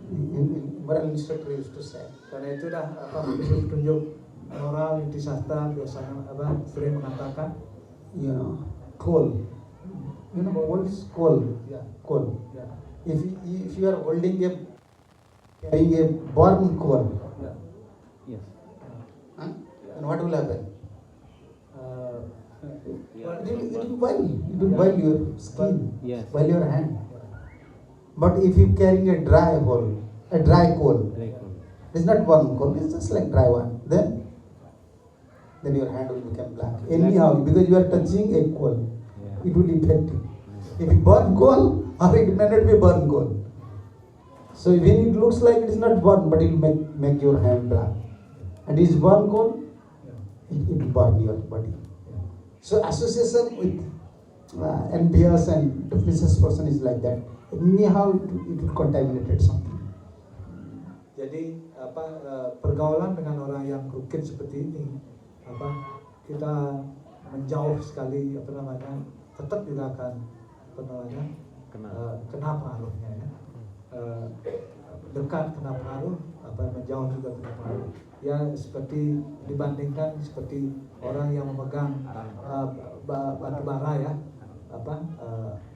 in moral instructor used to say, Karena itu petunjuk moral inti sastra biasanya sering mengatakan, you know, coal. You know what is coal? ya, Coal. ya, If you are carrying a burn coal, ya. Yes. huh? Then what will happen? It will boil your skin, Yes. boil your hand. But if you carrying a dry coal, Very cool. it's not burn coal, it's just like dry one. Then your hand will become black. Anyhow, because you are touching a coal, Yeah. it will affect you. If you burn coal, or it may not be burn coal. So when it looks like it is not burn, but it will make your hand black. And is burn coal, it will burn your body. So association with envious and duplicitous person is like that. Anyhow, it will contaminate something. Jadi pergaulan dengan orang yang crooked seperti ini, kita menjauh sekali tetap juga akan Kena. kena pengaruhnya ya. Dekat kena pengaruh, menjauh juga kena pengaruh. Ya seperti dibandingkan seperti orang yang memegang batu bara ya,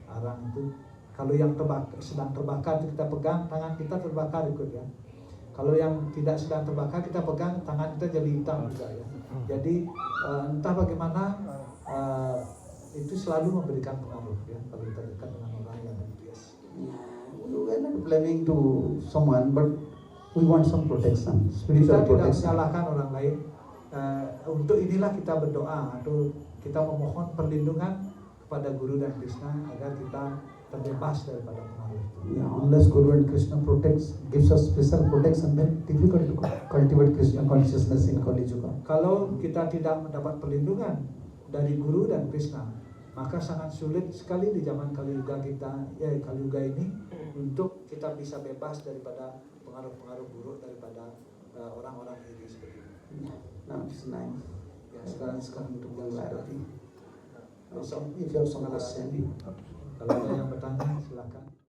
arang itu. Kalau yang sedang terbakar kita pegang, tangan kita terbakar ikut ya. Kalau yang tidak sedang terbakar kita pegang, tangan kita jadi hitam juga ya. Jadi entah bagaimana itu selalu memberikan pengaruh ya kalau kita dekat dengan orang yang envious. We are not blaming to someone, but we want some protection, Kita spiritual tidak protection. menyalahkan orang lain. Untuk inilah kita berdoa atau kita memohon perlindungan kepada Guru dan Krishna agar kita terbebas daripada pengaruh itu. Yeah, unless Guru and Krishna gives us special protection, then difficult to cultivate Krishna consciousness in Kali Yuga. Kalau kita tidak mendapat perlindungan dari Guru dan Krishna, maka sangat sulit sekali di zaman Kali Yuga Kali Yuga ini untuk kita bisa bebas daripada pengaruh-pengaruh buruk daripada orang-orang iri seperti ini. Yeah, now it's 9. Ya, sekarang untuk yang If you have some question. kalau ada yang bertanya silakan.